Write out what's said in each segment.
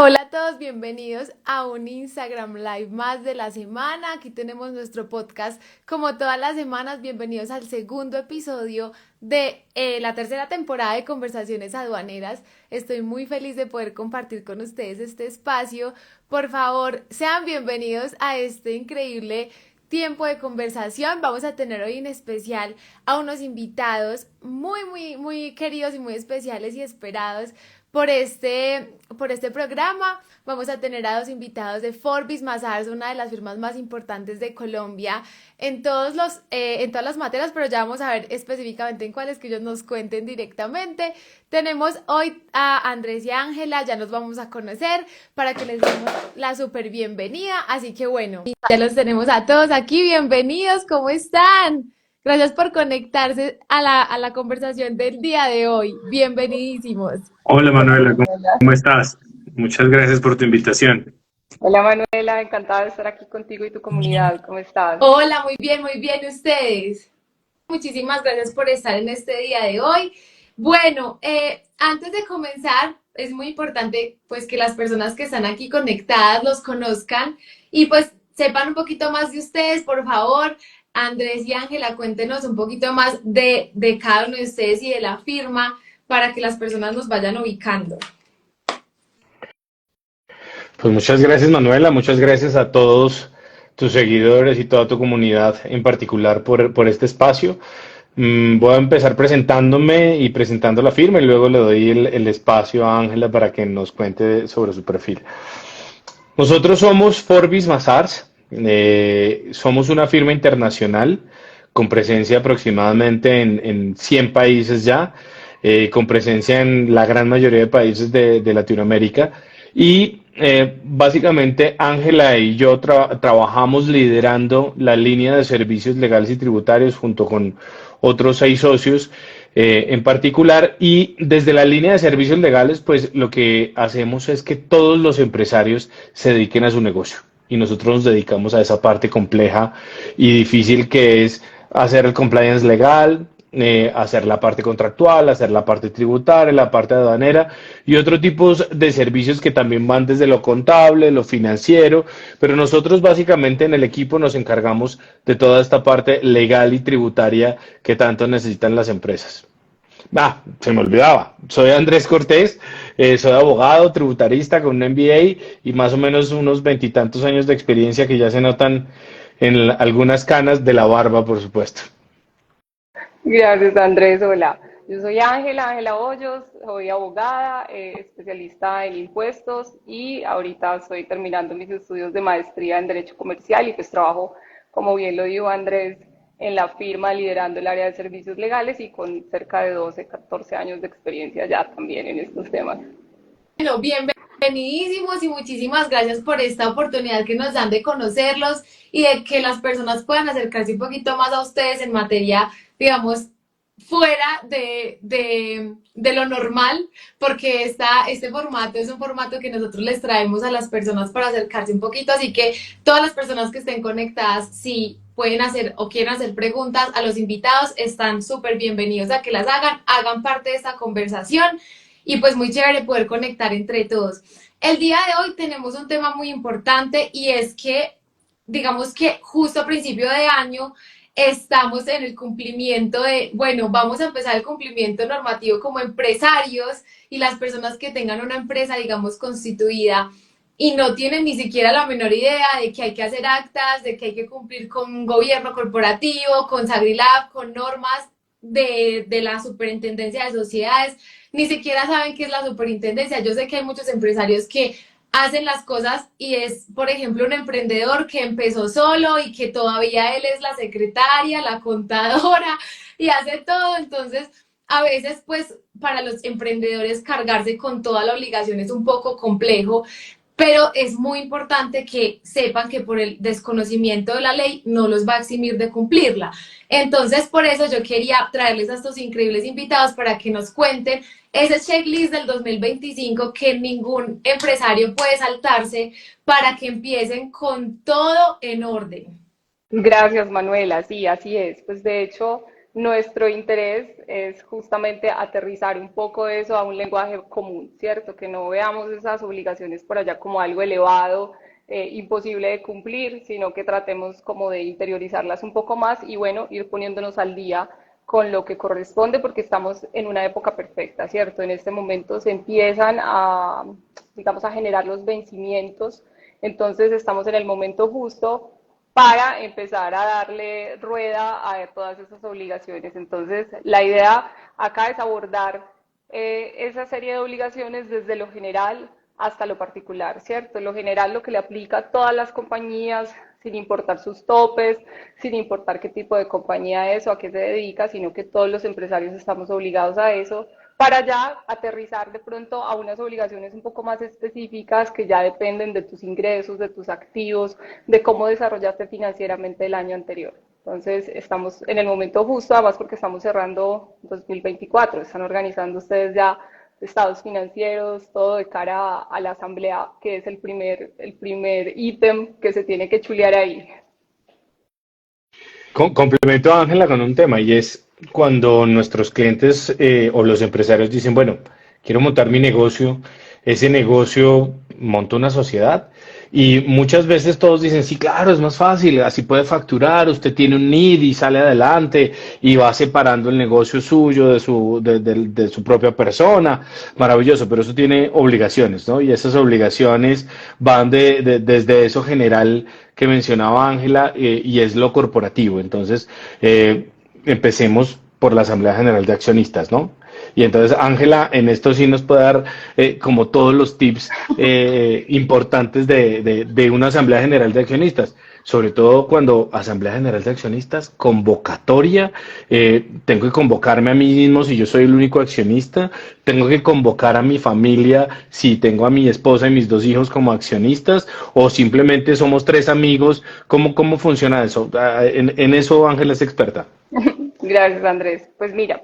Hola a todos, bienvenidos a un Instagram Live más de la semana. Aquí tenemos nuestro podcast como todas las semanas. Bienvenidos al segundo episodio de la tercera temporada de Conversaciones Aduaneras. Estoy muy feliz de poder compartir con ustedes este espacio. Por favor, sean bienvenidos a este increíble tiempo de conversación. Vamos a tener hoy en especial a unos invitados muy queridos y muy especiales y esperados por este programa. Vamos a tener a dos invitados de Forbis Mazars, una de las firmas más importantes de Colombia en todas las materias, pero ya vamos a ver específicamente en cuáles, que ellos nos cuenten directamente. Tenemos hoy a Andrés y Ángela, ya nos vamos a conocer para que les demos la súper bienvenida. Así que bueno, ya los tenemos a todos aquí. Bienvenidos, ¿cómo están? Gracias por conectarse a la conversación del día de hoy. Bienvenidísimos. Hola Manuela, Hola. ¿cómo estás? Muchas gracias por tu invitación. Hola Manuela, encantada de estar aquí contigo y tu comunidad. ¿Cómo estás? Hola, muy bien, ustedes. Muchísimas gracias por estar en este día de hoy. Bueno, antes de comenzar, es muy importante pues que las personas que están aquí conectadas los conozcan y pues sepan un poquito más de ustedes. Por favor, Andrés y Ángela, cuéntenos un poquito más de cada uno de ustedes y de la firma para que las personas nos vayan ubicando. Pues muchas gracias Manuela, muchas gracias a todos tus seguidores y toda tu comunidad en particular por este espacio. Voy a empezar presentándome y presentando la firma y luego le doy el espacio a Ángela para que nos cuente sobre su perfil. Nosotros somos Forbis Mazars, somos una firma internacional con presencia aproximadamente en 100 países ya, con presencia en la gran mayoría de países de Latinoamérica. Y básicamente Ángela y yo trabajamos liderando la línea de servicios legales y tributarios junto con otros 6 socios en particular. Y desde la línea de servicios legales, pues lo que hacemos es que todos los empresarios se dediquen a su negocio. Y nosotros nos dedicamos a esa parte compleja y difícil que es hacer el compliance legal, hacer la parte contractual, hacer la parte tributaria, la parte aduanera y otros tipos de servicios que también van desde lo contable, lo financiero, pero nosotros básicamente en el equipo nos encargamos de toda esta parte legal y tributaria que tanto necesitan las empresas. Se me olvidaba. Soy Andrés Cortés, soy abogado, tributarista con un MBA y más o menos unos veintitantos años de experiencia que ya se notan en algunas canas de la barba, por supuesto. Gracias Andrés, hola. Yo soy Ángela Hoyos, soy abogada, especialista en impuestos y ahorita estoy terminando mis estudios de maestría en Derecho Comercial y pues trabajo, como bien lo dijo Andrés, en la firma liderando el área de servicios legales y con cerca de 12, 14 años de experiencia ya también en estos temas. Bueno, bienvenidísimos y muchísimas gracias por esta oportunidad que nos dan de conocerlos y de que las personas puedan acercarse un poquito más a ustedes en materia, digamos, fuera de lo normal, porque este formato es un formato que nosotros les traemos a las personas para acercarse un poquito, así que todas las personas que estén conectadas, si pueden hacer o quieren hacer preguntas a los invitados, están súper bienvenidos a que las hagan parte de esta conversación y pues muy chévere poder conectar entre todos. El día de hoy tenemos un tema muy importante y es que, digamos que justo a principio de año estamos en el cumplimiento bueno, vamos a empezar el cumplimiento normativo como empresarios y las personas que tengan una empresa, digamos, constituida y no tienen ni siquiera la menor idea de que hay que hacer actas, de que hay que cumplir con un gobierno corporativo, con Sagrilab, con normas de la superintendencia de sociedades, ni siquiera saben qué es la superintendencia. Yo sé que hay muchos empresarios que hacen las cosas y es, por ejemplo, un emprendedor que empezó solo y que todavía él es la secretaria, la contadora y hace todo. Entonces, a veces, pues, para los emprendedores cargarse con toda la obligación es un poco complejo, pero es muy importante que sepan que por el desconocimiento de la ley no los va a eximir de cumplirla. Entonces, por eso yo quería traerles a estos increíbles invitados para que nos cuenten ese checklist del 2025 que ningún empresario puede saltarse para que empiecen con todo en orden. Gracias Manuela, sí, así es. Pues de hecho, nuestro interés es justamente aterrizar un poco eso a un lenguaje común, ¿cierto? Que no veamos esas obligaciones por allá como algo elevado, imposible de cumplir, sino que tratemos como de interiorizarlas un poco más y bueno, ir poniéndonos al día con lo que corresponde porque estamos en una época perfecta, ¿cierto? En este momento se empiezan a, digamos, a generar los vencimientos, entonces estamos en el momento justo para empezar a darle rueda a todas esas obligaciones. Entonces, la idea acá es abordar esa serie de obligaciones desde lo general hasta lo particular, ¿cierto? Lo general lo que le aplica a todas las compañías, sin importar sus topes, sin importar qué tipo de compañía es o a qué se dedica, sino que todos los empresarios estamos obligados a eso, para ya aterrizar de pronto a unas obligaciones un poco más específicas que ya dependen de tus ingresos, de tus activos, de cómo desarrollaste financieramente el año anterior. Entonces, estamos en el momento justo, además porque estamos cerrando 2024, están organizando ustedes ya estados financieros, todo de cara a la asamblea, que es el primer ítem que se tiene que chulear ahí. Complemento a Ángela con un tema y es cuando nuestros clientes o los empresarios dicen, bueno, quiero montar mi negocio, ese negocio monta una sociedad y muchas veces todos dicen, sí, claro, es más fácil, así puede facturar, usted tiene un NID y sale adelante y va separando el negocio suyo de su propia persona, maravilloso, pero eso tiene obligaciones, ¿no? Y esas obligaciones van desde eso general que mencionaba Ángela y es lo corporativo. Entonces, empecemos por la Asamblea General de Accionistas, ¿no? Y entonces Ángela en esto sí nos puede dar como todos los tips importantes de una Asamblea General de Accionistas, sobre todo cuando Asamblea General de Accionistas, convocatoria, tengo que convocarme a mí mismo si yo soy el único accionista, tengo que convocar a mi familia si tengo a mi esposa y mis dos hijos como accionistas o simplemente somos tres amigos, ¿cómo funciona eso? En eso Ángela es experta. Gracias, Andrés. Pues mira,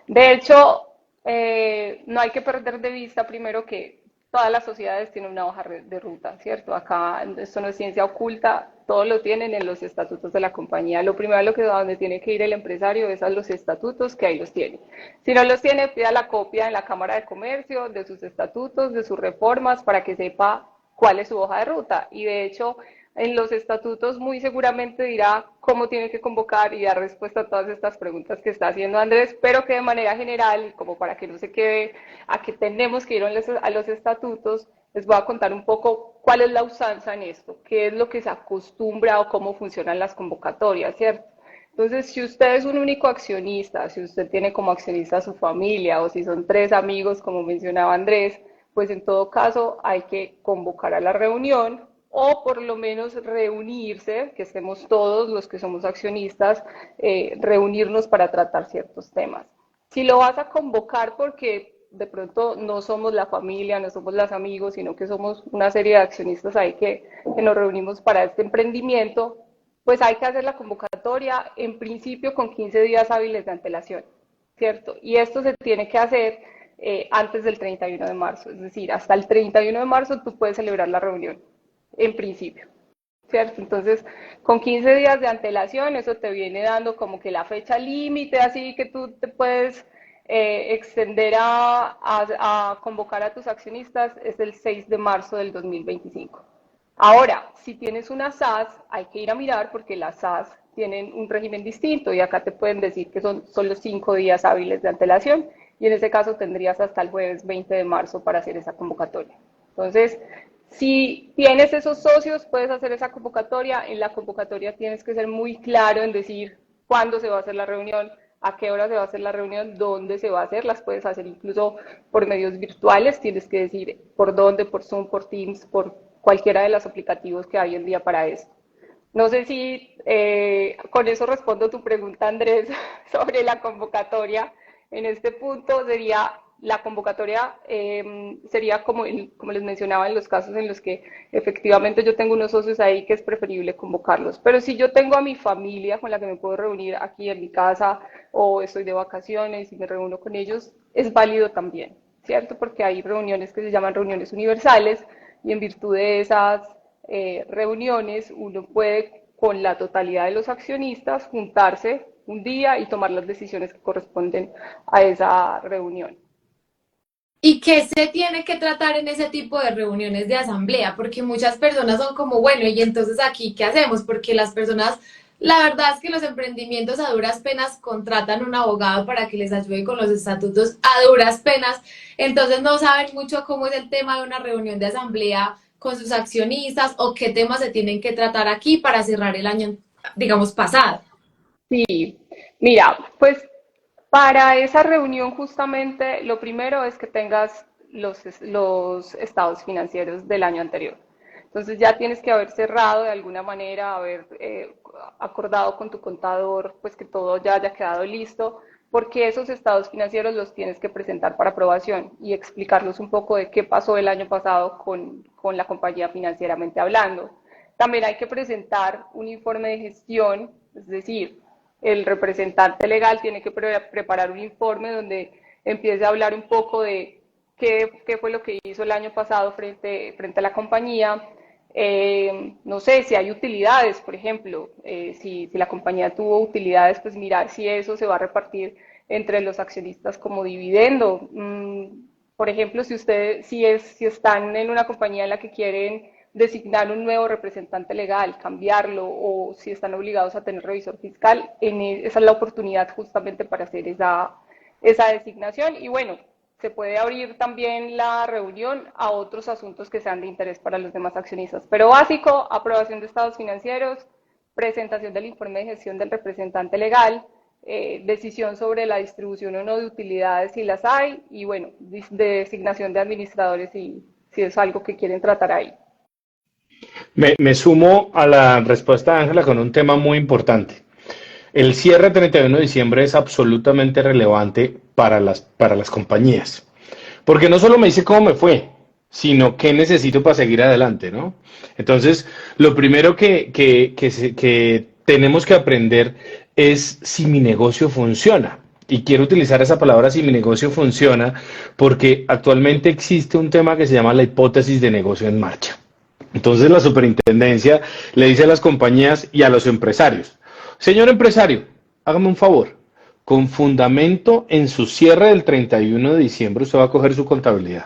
de hecho, no hay que perder de vista primero que todas las sociedades tienen una hoja de ruta, ¿cierto? Acá esto no es ciencia oculta, todo lo tienen en los estatutos de la compañía. Lo primero a donde tiene que ir el empresario es a los estatutos, que ahí los tiene. Si no los tiene, pida la copia en la Cámara de Comercio de sus estatutos, de sus reformas, para que sepa cuál es su hoja de ruta. Y de hecho, en los estatutos muy seguramente dirá cómo tiene que convocar y dar respuesta a todas estas preguntas que está haciendo Andrés, pero que de manera general, como para que no se quede a que tenemos que ir a los estatutos, les voy a contar un poco cuál es la usanza en esto, qué es lo que se acostumbra o cómo funcionan las convocatorias, ¿cierto? Entonces, si usted es un único accionista, si usted tiene como accionista a su familia o si son tres amigos, como mencionaba Andrés, pues en todo caso hay que convocar a la reunión o por lo menos reunirse, que estemos todos los que somos accionistas, reunirnos para tratar ciertos temas. Si lo vas a convocar porque de pronto no somos la familia, no somos los amigos, sino que somos una serie de accionistas ahí que nos reunimos para este emprendimiento, pues hay que hacer la convocatoria en principio con 15 días hábiles de antelación, ¿cierto? Y esto se tiene que hacer antes del 31 de marzo, es decir, hasta el 31 de marzo tú puedes celebrar la reunión, en principio, ¿cierto? Entonces, con 15 días de antelación, eso te viene dando como que la fecha límite, así que tú te puedes extender a convocar a tus accionistas, es el 6 de marzo del 2025. Ahora, si tienes una SAS, hay que ir a mirar porque las SAS tienen un régimen distinto y acá te pueden decir que son solo 5 días hábiles de antelación y en ese caso tendrías hasta el jueves 20 de marzo para hacer esa convocatoria. Entonces, si tienes esos socios, puedes hacer esa convocatoria. En la convocatoria tienes que ser muy claro en decir cuándo se va a hacer la reunión, a qué hora se va a hacer la reunión, dónde se va a hacer. Las puedes hacer incluso por medios virtuales. Tienes que decir por dónde, por Zoom, por Teams, por cualquiera de los aplicativos que hay hoy en día para eso. No sé si con eso respondo tu pregunta, Andrés, sobre la convocatoria. En este punto sería la convocatoria sería como les mencionaba en los casos en los que efectivamente yo tengo unos socios ahí que es preferible convocarlos. Pero si yo tengo a mi familia con la que me puedo reunir aquí en mi casa o estoy de vacaciones y me reúno con ellos, es válido también, ¿cierto? Porque hay reuniones que se llaman reuniones universales y en virtud de esas reuniones uno puede con la totalidad de los accionistas juntarse un día y tomar las decisiones que corresponden a esa reunión. ¿Y qué se tiene que tratar en ese tipo de reuniones de asamblea? Porque muchas personas son como, bueno, ¿y entonces aquí qué hacemos? Porque las personas, la verdad es que los emprendimientos a duras penas contratan un abogado para que les ayude con los estatutos a duras penas, entonces no saben mucho cómo es el tema de una reunión de asamblea con sus accionistas o qué temas se tienen que tratar aquí para cerrar el año, digamos, pasado. Sí, mira, pues para esa reunión justamente lo primero es que tengas los estados financieros del año anterior. Entonces ya tienes que haber cerrado de alguna manera, haber acordado con tu contador, pues que todo ya haya quedado listo, porque esos estados financieros los tienes que presentar para aprobación y explicarlos un poco de qué pasó el año pasado con la compañía financieramente hablando. También hay que presentar un informe de gestión, es decir, el representante legal tiene que preparar un informe donde empiece a hablar un poco de qué fue lo que hizo el año pasado frente a la compañía. No sé, si hay utilidades, por ejemplo, si la compañía tuvo utilidades, pues mirar si eso se va a repartir entre los accionistas como dividendo. Por ejemplo, si están en una compañía en la que quieren designar un nuevo representante legal, cambiarlo, o si están obligados a tener revisor fiscal, esa es la oportunidad justamente para hacer esa designación. Y bueno, se puede abrir también la reunión a otros asuntos que sean de interés para los demás accionistas. Pero básico, aprobación de estados financieros, presentación del informe de gestión del representante legal, decisión sobre la distribución o no de utilidades si las hay, y bueno, designación de administradores si es algo que quieren tratar ahí. Me sumo a la respuesta de Ángela con un tema muy importante. El cierre 31 de diciembre es absolutamente relevante para las compañías, porque no solo me dice cómo me fue, sino qué necesito para seguir adelante, ¿no? Entonces, lo primero que tenemos que aprender es si mi negocio funciona. Y quiero utilizar esa palabra si mi negocio funciona, porque actualmente existe un tema que se llama la hipótesis de negocio en marcha. Entonces la superintendencia le dice a las compañías y a los empresarios, señor empresario, hágame un favor, con fundamento en su cierre del 31 de diciembre usted va a coger su contabilidad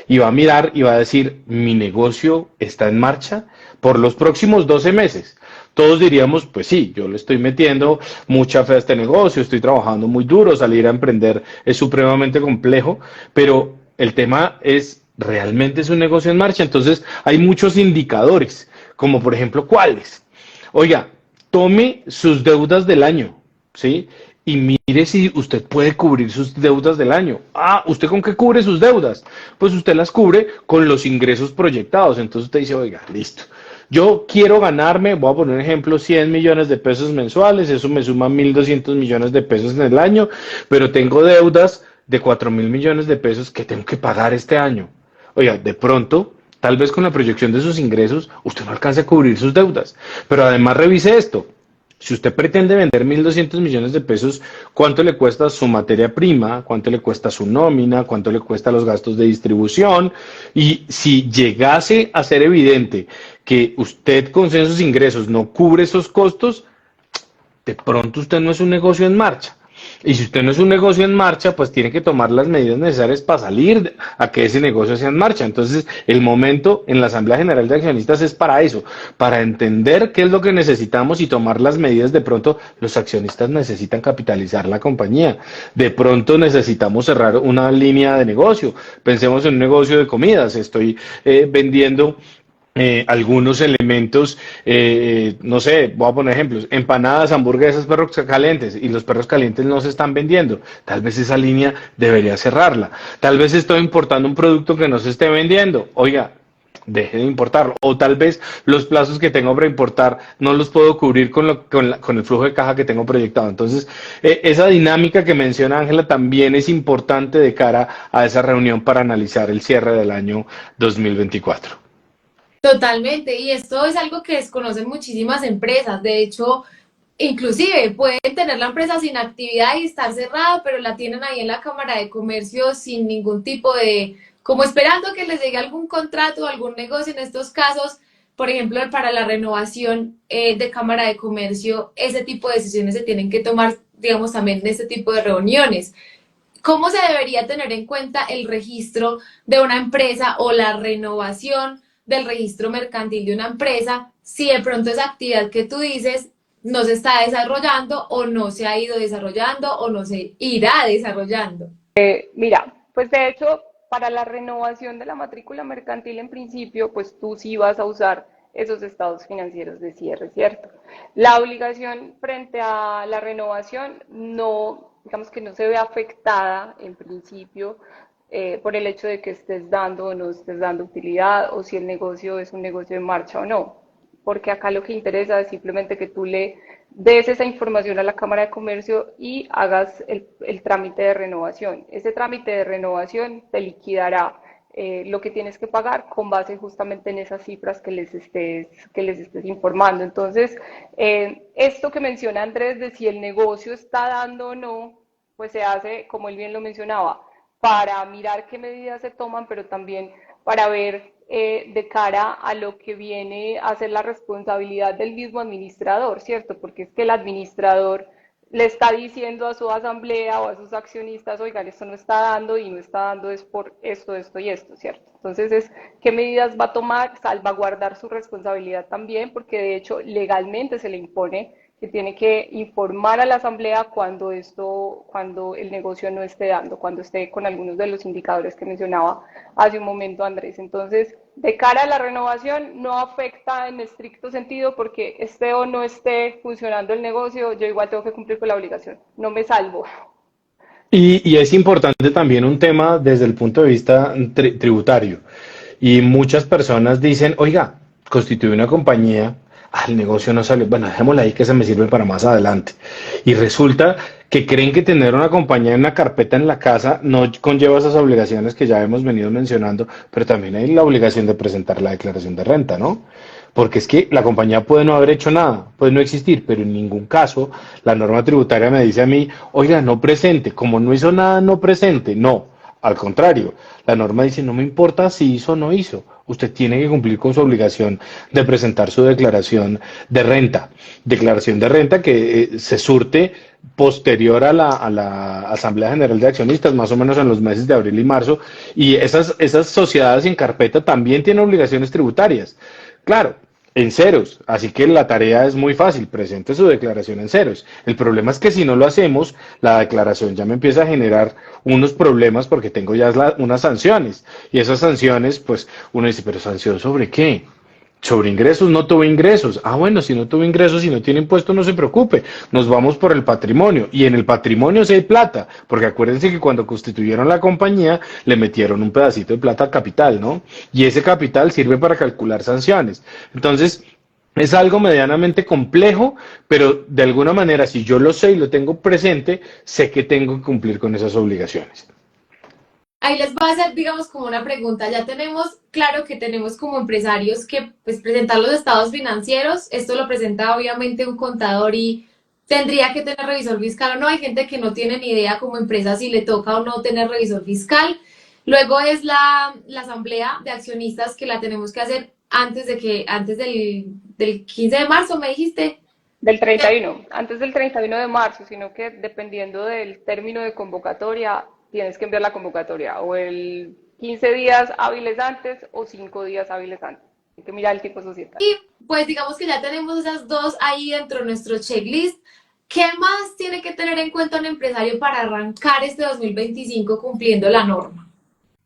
y va a mirar y va a decir, mi negocio está en marcha por los próximos 12 meses. Todos diríamos, pues sí, yo le estoy metiendo mucha fe a este negocio, estoy trabajando muy duro, salir a emprender es supremamente complejo, pero el tema es, ¿realmente es un negocio en marcha? Entonces hay muchos indicadores, como por ejemplo, ¿cuáles? Oiga, tome sus deudas del año, ¿sí? Y mire si usted puede cubrir sus deudas del año. Ah, ¿usted con qué cubre sus deudas? Pues usted las cubre con los ingresos proyectados. Entonces usted dice, oiga, listo. Yo quiero ganarme, voy a poner un ejemplo, 100 millones de pesos mensuales, eso me suma 1.200 millones de pesos en el año, pero tengo deudas de 4.000 millones de pesos que tengo que pagar este año. Oiga, de pronto, tal vez con la proyección de sus ingresos, usted no alcance a cubrir sus deudas. Pero además revise esto. Si usted pretende vender 1.200 millones de pesos, ¿cuánto le cuesta su materia prima? ¿Cuánto le cuesta su nómina? ¿Cuánto le cuesta los gastos de distribución? Y si llegase a ser evidente que usted con esos ingresos no cubre esos costos, de pronto usted no es un negocio en marcha. Y si usted no es un negocio en marcha, pues tiene que tomar las medidas necesarias para salir a que ese negocio sea en marcha. Entonces, el momento en la Asamblea General de Accionistas es para eso, para entender qué es lo que necesitamos y tomar las medidas. De pronto, los accionistas necesitan capitalizar la compañía. De pronto necesitamos cerrar una línea de negocio. Pensemos en un negocio de comidas. Estoy vendiendo algunos elementos, no sé, voy a poner ejemplos, empanadas, hamburguesas, perros calientes, y los perros calientes no se están vendiendo. Tal vez esa línea debería cerrarla. Tal vez estoy importando un producto que no se esté vendiendo. Oiga, deje de importarlo. O tal vez los plazos que tengo para importar no los puedo cubrir con el flujo de caja que tengo proyectado. Entonces, esa dinámica que menciona Ángela también es importante de cara a esa reunión para analizar el cierre del año 2024. Totalmente, y esto es algo que desconocen muchísimas empresas. De hecho, inclusive pueden tener la empresa sin actividad y estar cerrada, pero la tienen ahí en la Cámara de Comercio sin ningún tipo de, como esperando que les llegue algún contrato, algún negocio en estos casos, por ejemplo, para la renovación de Cámara de Comercio, ese tipo de decisiones se tienen que tomar, digamos, también en este tipo de reuniones. ¿Cómo se debería tener en cuenta el registro de una empresa o la renovación del registro mercantil de una empresa si de pronto esa actividad que tú dices no se está desarrollando o no se ha ido desarrollando o no se irá desarrollando? Mira, pues de hecho, para la renovación de la matrícula mercantil en principio, pues tú sí vas a usar esos estados financieros de cierre, ¿cierto? La obligación frente a la renovación no, digamos que no se ve afectada en principio por el hecho de que estés dando o no estés dando utilidad o si el negocio es un negocio en marcha o no, porque acá lo que interesa es simplemente que tú le des esa información a la Cámara de Comercio y hagas el trámite de renovación. Ese trámite de renovación te liquidará lo que tienes que pagar con base justamente en esas cifras que les estés informando. Entonces, esto que menciona Andrés de si el negocio está dando o no, pues se hace, como él bien lo mencionaba, para mirar qué medidas se toman, pero también para ver de cara a lo que viene a ser la responsabilidad del mismo administrador, ¿cierto? Porque es que el administrador le está diciendo a su asamblea o a sus accionistas, oigan, esto no está dando y no está dando es por esto, esto y esto, ¿cierto? Entonces es qué medidas va a tomar, salvaguardar su responsabilidad también, porque de hecho legalmente se le impone que tiene que informar a la asamblea cuando el negocio no esté dando, cuando esté con algunos de los indicadores que mencionaba hace un momento Andrés. Entonces, de cara a la renovación, no afecta en estricto sentido porque esté o no esté funcionando el negocio, yo igual tengo que cumplir con la obligación, no me salvo. Y es importante también un tema desde el punto de vista tributario. Y muchas personas dicen, oiga, constituí una compañía, el negocio no sale, bueno, dejémosla ahí que se me sirve para más adelante. Y resulta que creen que tener una compañía en una carpeta en la casa no conlleva esas obligaciones que ya hemos venido mencionando, pero también hay la obligación de presentar la declaración de renta, ¿no? Porque es que la compañía puede no haber hecho nada, puede no existir, pero en ningún caso la norma tributaria me dice a mí, oiga, no presente, como no hizo nada, no presente. No, al contrario, la norma dice, no me importa si hizo o no hizo, usted tiene que cumplir con su obligación de presentar su declaración de renta que se surte posterior a la Asamblea General de Accionistas, más o menos en los meses de abril y marzo, y esas sociedades en carpeta también tienen obligaciones tributarias. Claro, en ceros, así que la tarea es muy fácil, presente su declaración en ceros. El problema es que si no lo hacemos, la declaración ya me empieza a generar unos problemas porque tengo ya unas sanciones. Y esas sanciones, pues uno dice, pero sanción sobre qué? Sobre ingresos, no tuve ingresos. Ah, bueno, si no tuve ingresos, si no tiene impuesto, no se preocupe. Nos vamos por el patrimonio. Y en el patrimonio sí hay plata, porque acuérdense que cuando constituyeron la compañía, le metieron un pedacito de plata al capital, ¿no? Y ese capital sirve para calcular sanciones. Entonces, es algo medianamente complejo, pero de alguna manera, si yo lo sé y lo tengo presente, sé que tengo que cumplir con esas obligaciones. Ahí les voy a hacer, digamos, como una pregunta. Ya tenemos, claro que tenemos como empresarios que pues presentar los estados financieros. Esto lo presenta obviamente un contador y tendría que tener revisor fiscal o no. Hay gente que no tiene ni idea como empresa si le toca o no tener revisor fiscal. Luego es la asamblea de accionistas que la tenemos que hacer antes del 15 de marzo, me dijiste. Del 31, antes del 31 de marzo, sino que dependiendo del término de convocatoria, tienes que enviar la convocatoria o el 15 días hábiles antes o 5 días hábiles antes. Hay que mirar el tipo societario. Y pues digamos que ya tenemos esas dos ahí dentro de nuestro checklist. ¿Qué más tiene que tener en cuenta un empresario para arrancar este 2025 cumpliendo la norma?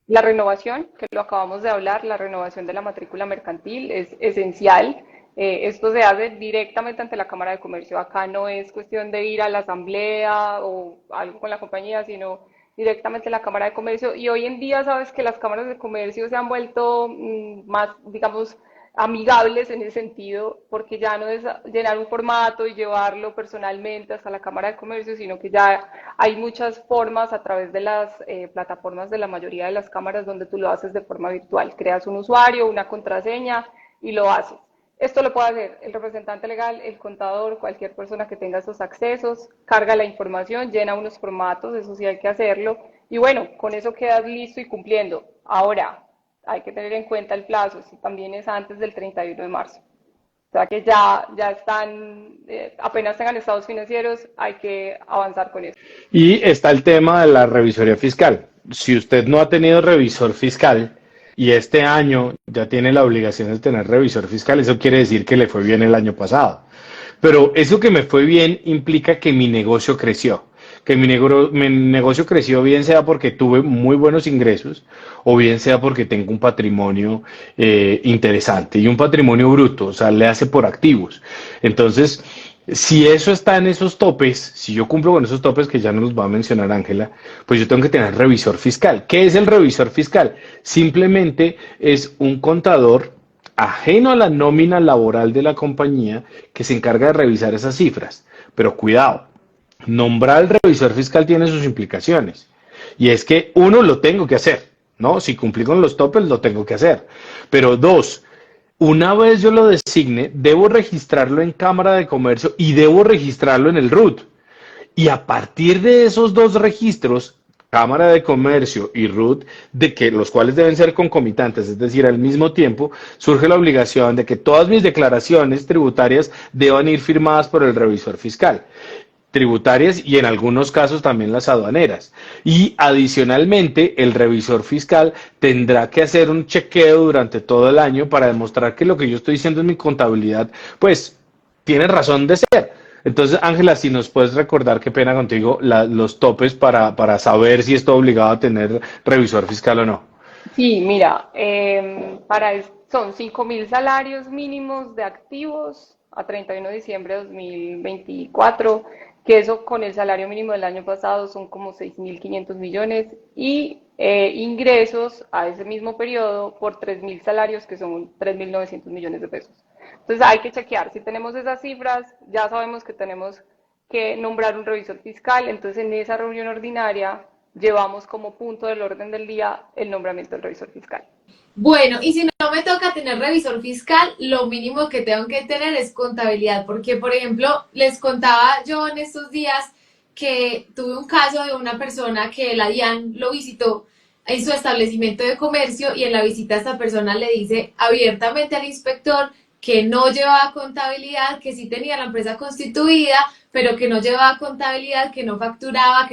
La renovación, que lo acabamos de hablar, la renovación de la matrícula mercantil es esencial. Esto se hace directamente ante la Cámara de Comercio. Acá no es cuestión de ir a la asamblea o algo con la compañía, sino directamente a la Cámara de Comercio. Y hoy en día sabes que las cámaras de comercio se han vuelto más, digamos, amigables en ese sentido, porque ya no es llenar un formato y llevarlo personalmente hasta la Cámara de Comercio, sino que ya hay muchas formas a través de las plataformas de la mayoría de las cámaras donde tú lo haces de forma virtual. Creas un usuario, una contraseña y lo haces. Esto lo puede hacer el representante legal, el contador, cualquier persona que tenga esos accesos, carga la información, llena unos formatos, eso sí hay que hacerlo, y bueno, con eso quedas listo y cumpliendo. Ahora, hay que tener en cuenta el plazo, si también es antes del 31 de marzo. O sea que ya están, apenas tengan estados financieros, hay que avanzar con eso. Y está el tema de la revisoría fiscal. Si usted no ha tenido revisor fiscal y este año ya tiene la obligación de tener revisor fiscal, eso quiere decir que le fue bien el año pasado. Pero eso que me fue bien implica que mi negocio creció. Que mi negocio creció bien sea porque tuve muy buenos ingresos o bien sea porque tengo un patrimonio interesante y un patrimonio bruto, o sea, le hace por activos. Entonces, si eso está en esos topes, si yo cumplo con esos topes que ya nos los va a mencionar Ángela, pues yo tengo que tener revisor fiscal. ¿Qué es el revisor fiscal? Simplemente es un contador ajeno a la nómina laboral de la compañía que se encarga de revisar esas cifras. Pero cuidado, nombrar al revisor fiscal tiene sus implicaciones. Y es que uno, lo tengo que hacer, ¿no? Si cumplí con los topes, lo tengo que hacer. Pero dos, una vez yo lo designe, debo registrarlo en Cámara de Comercio y debo registrarlo en el RUT. Y a partir de esos dos registros, Cámara de Comercio y RUT, de que los cuales deben ser concomitantes, es decir, al mismo tiempo, surge la obligación de que todas mis declaraciones tributarias deban ir firmadas por el revisor fiscal, tributarias y en algunos casos también las aduaneras. Y adicionalmente, el revisor fiscal tendrá que hacer un chequeo durante todo el año para demostrar que lo que yo estoy diciendo en mi contabilidad, pues, tiene razón de ser. Entonces, Ángela, si nos puedes recordar, qué pena contigo, los topes para saber si estoy obligado a tener revisor fiscal o no. Sí, mira, son 5.000 salarios mínimos de activos a 31 de diciembre de 2024, que eso con el salario mínimo del año pasado son como 6.500 millones, y ingresos a ese mismo periodo por 3.000 salarios, que son 3.900 millones de pesos. Entonces hay que chequear, si tenemos esas cifras, ya sabemos que tenemos que nombrar un revisor fiscal, entonces en esa reunión ordinaria llevamos como punto del orden del día el nombramiento del revisor fiscal. Bueno, y si no me toca tener revisor fiscal, lo mínimo que tengo que tener es contabilidad, porque por ejemplo, les contaba yo en estos días que tuve un caso de una persona que la DIAN lo visitó en su establecimiento de comercio y en la visita esta persona le dice abiertamente al inspector que no llevaba contabilidad, que sí tenía la empresa constituida, pero que no llevaba contabilidad, que no facturaba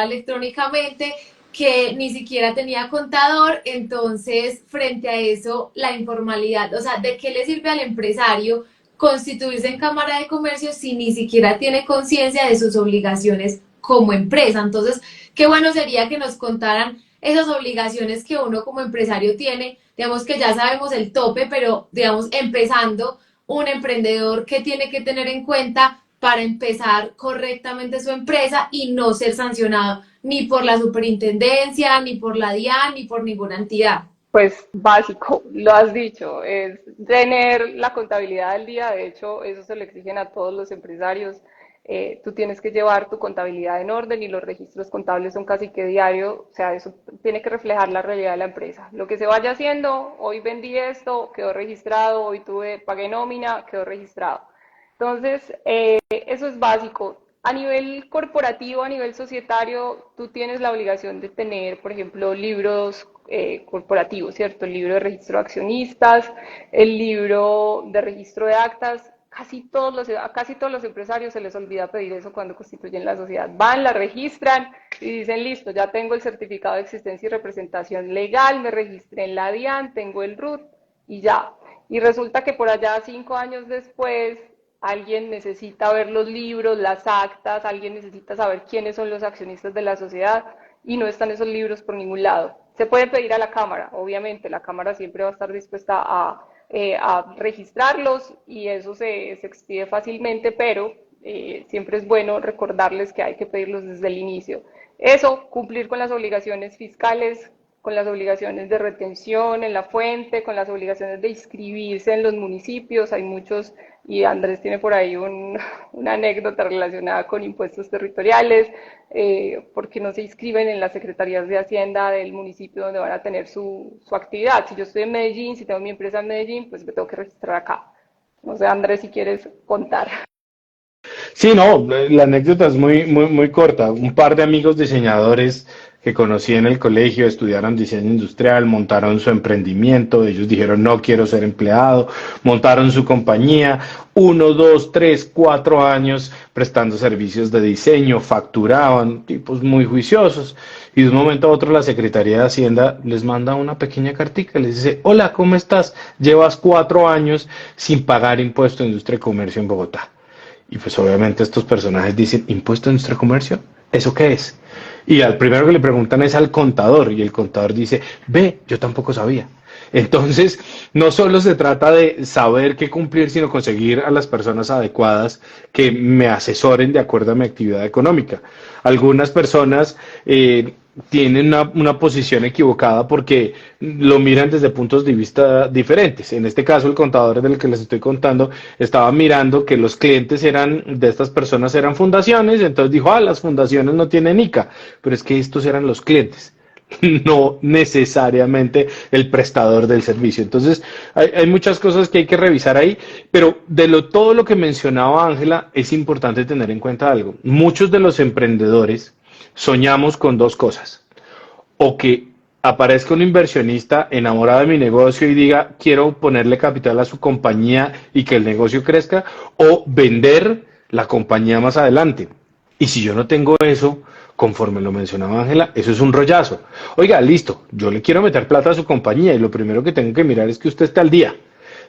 electrónicamente, que ni siquiera tenía contador. Entonces, frente a eso, la informalidad, o sea, ¿de qué le sirve al empresario constituirse en Cámara de Comercio si ni siquiera tiene conciencia de sus obligaciones como empresa? Entonces, qué bueno sería que nos contaran esas obligaciones que uno como empresario tiene, digamos que ya sabemos el tope, pero digamos, empezando, un emprendedor que tiene que tener en cuenta para empezar correctamente su empresa y no ser sancionado ni por la superintendencia, ni por la DIAN, ni por ninguna entidad. Pues básico, lo has dicho, es tener la contabilidad al día. De hecho, eso se lo exigen a todos los empresarios. Tú tienes que llevar tu contabilidad en orden y los registros contables son casi que diario, o sea, eso tiene que reflejar la realidad de la empresa. Lo que se vaya haciendo, hoy vendí esto, quedó registrado, hoy pagué nómina, quedó registrado. Entonces, eso es básico. A nivel corporativo, a nivel societario, tú tienes la obligación de tener, por ejemplo, libros corporativos, ¿cierto? El libro de registro de accionistas, el libro de registro de actas. A casi todos los empresarios se les olvida pedir eso cuando constituyen la sociedad. Van, la registran y dicen, listo, ya tengo el certificado de existencia y representación legal, me registré en la DIAN, tengo el RUT y ya. Y resulta que por allá 5 años después alguien necesita ver los libros, las actas, alguien necesita saber quiénes son los accionistas de la sociedad y no están esos libros por ningún lado. Se puede pedir a la Cámara, obviamente, la Cámara siempre va a estar dispuesta a registrarlos y eso se expide fácilmente, pero siempre es bueno recordarles que hay que pedirlos desde el inicio. Eso, cumplir con las obligaciones fiscales, con las obligaciones de retención en la fuente, con las obligaciones de inscribirse en los municipios. Hay muchos, y Andrés tiene por ahí una anécdota relacionada con impuestos territoriales, porque no se inscriben en las secretarías de Hacienda del municipio donde van a tener su actividad. Si yo estoy en Medellín, si tengo mi empresa en Medellín, pues me tengo que registrar acá. No sé, Andrés, si quieres contar. Sí, no, la anécdota es muy corta. Un par de amigos diseñadores que conocí en el colegio, estudiaron diseño industrial, montaron su emprendimiento, ellos dijeron no quiero ser empleado, montaron su compañía, 1, 2, 3, 4 años prestando servicios de diseño, facturaban, tipos muy juiciosos, y de un momento a otro la Secretaría de Hacienda les manda una pequeña cartica, les dice, hola, ¿cómo estás? Llevas 4 años sin pagar impuesto de industria y comercio en Bogotá. Y pues obviamente estos personajes dicen, ¿impuesto de industria y comercio? ¿Eso qué es? Y al primero que le preguntan es al contador, y el contador dice, ve, yo tampoco sabía. Entonces, no solo se trata de saber qué cumplir, sino conseguir a las personas adecuadas que me asesoren de acuerdo a mi actividad económica. Algunas personas tienen una posición equivocada porque lo miran desde puntos de vista diferentes. En este caso, el contador del que les estoy contando estaba mirando que los clientes eran de estas personas eran fundaciones, entonces dijo, ah, las fundaciones no tienen ICA, pero es que estos eran los clientes. No necesariamente el prestador del servicio. Entonces, hay muchas cosas que hay que revisar ahí, pero todo lo que mencionaba Ángela, es importante tener en cuenta algo. Muchos de los emprendedores soñamos con dos cosas. O que aparezca un inversionista enamorado de mi negocio y diga, quiero ponerle capital a su compañía y que el negocio crezca, o vender la compañía más adelante. Y si yo no tengo eso, conforme lo mencionaba Ángela, eso es un rollazo. Oiga, listo, yo le quiero meter plata a su compañía y lo primero que tengo que mirar es que usted esté al día.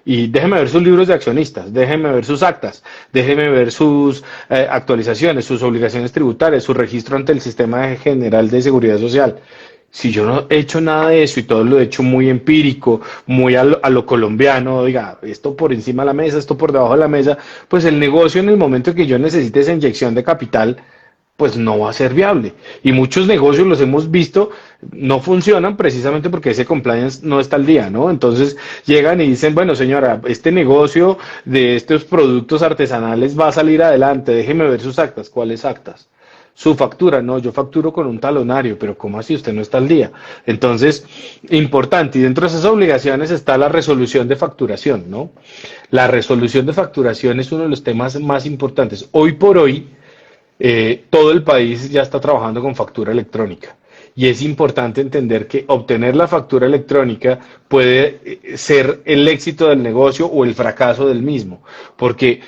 Y déjeme ver sus libros de accionistas, déjeme ver sus actas, déjeme ver sus actualizaciones, sus obligaciones tributarias, su registro ante el Sistema General de Seguridad Social. Si yo no he hecho nada de eso y todo lo he hecho muy empírico, muy a lo colombiano, oiga, esto por encima de la mesa, esto por debajo de la mesa, pues el negocio en el momento que yo necesite esa inyección de capital, pues no va a ser viable. Y muchos negocios los hemos visto, no funcionan precisamente porque ese compliance no está al día, ¿no? Entonces llegan y dicen, bueno, señora, este negocio de estos productos artesanales va a salir adelante, déjeme ver sus actas. ¿Cuáles actas? Su factura, no, yo facturo con un talonario, pero ¿cómo así usted no está al día? Entonces, importante, y dentro de esas obligaciones está la resolución de facturación, ¿no? La resolución de facturación es uno de los temas más importantes. Hoy por hoy, todo el país ya está trabajando con factura electrónica. Y es importante entender que obtener la factura electrónica puede ser el éxito del negocio o el fracaso del mismo, porque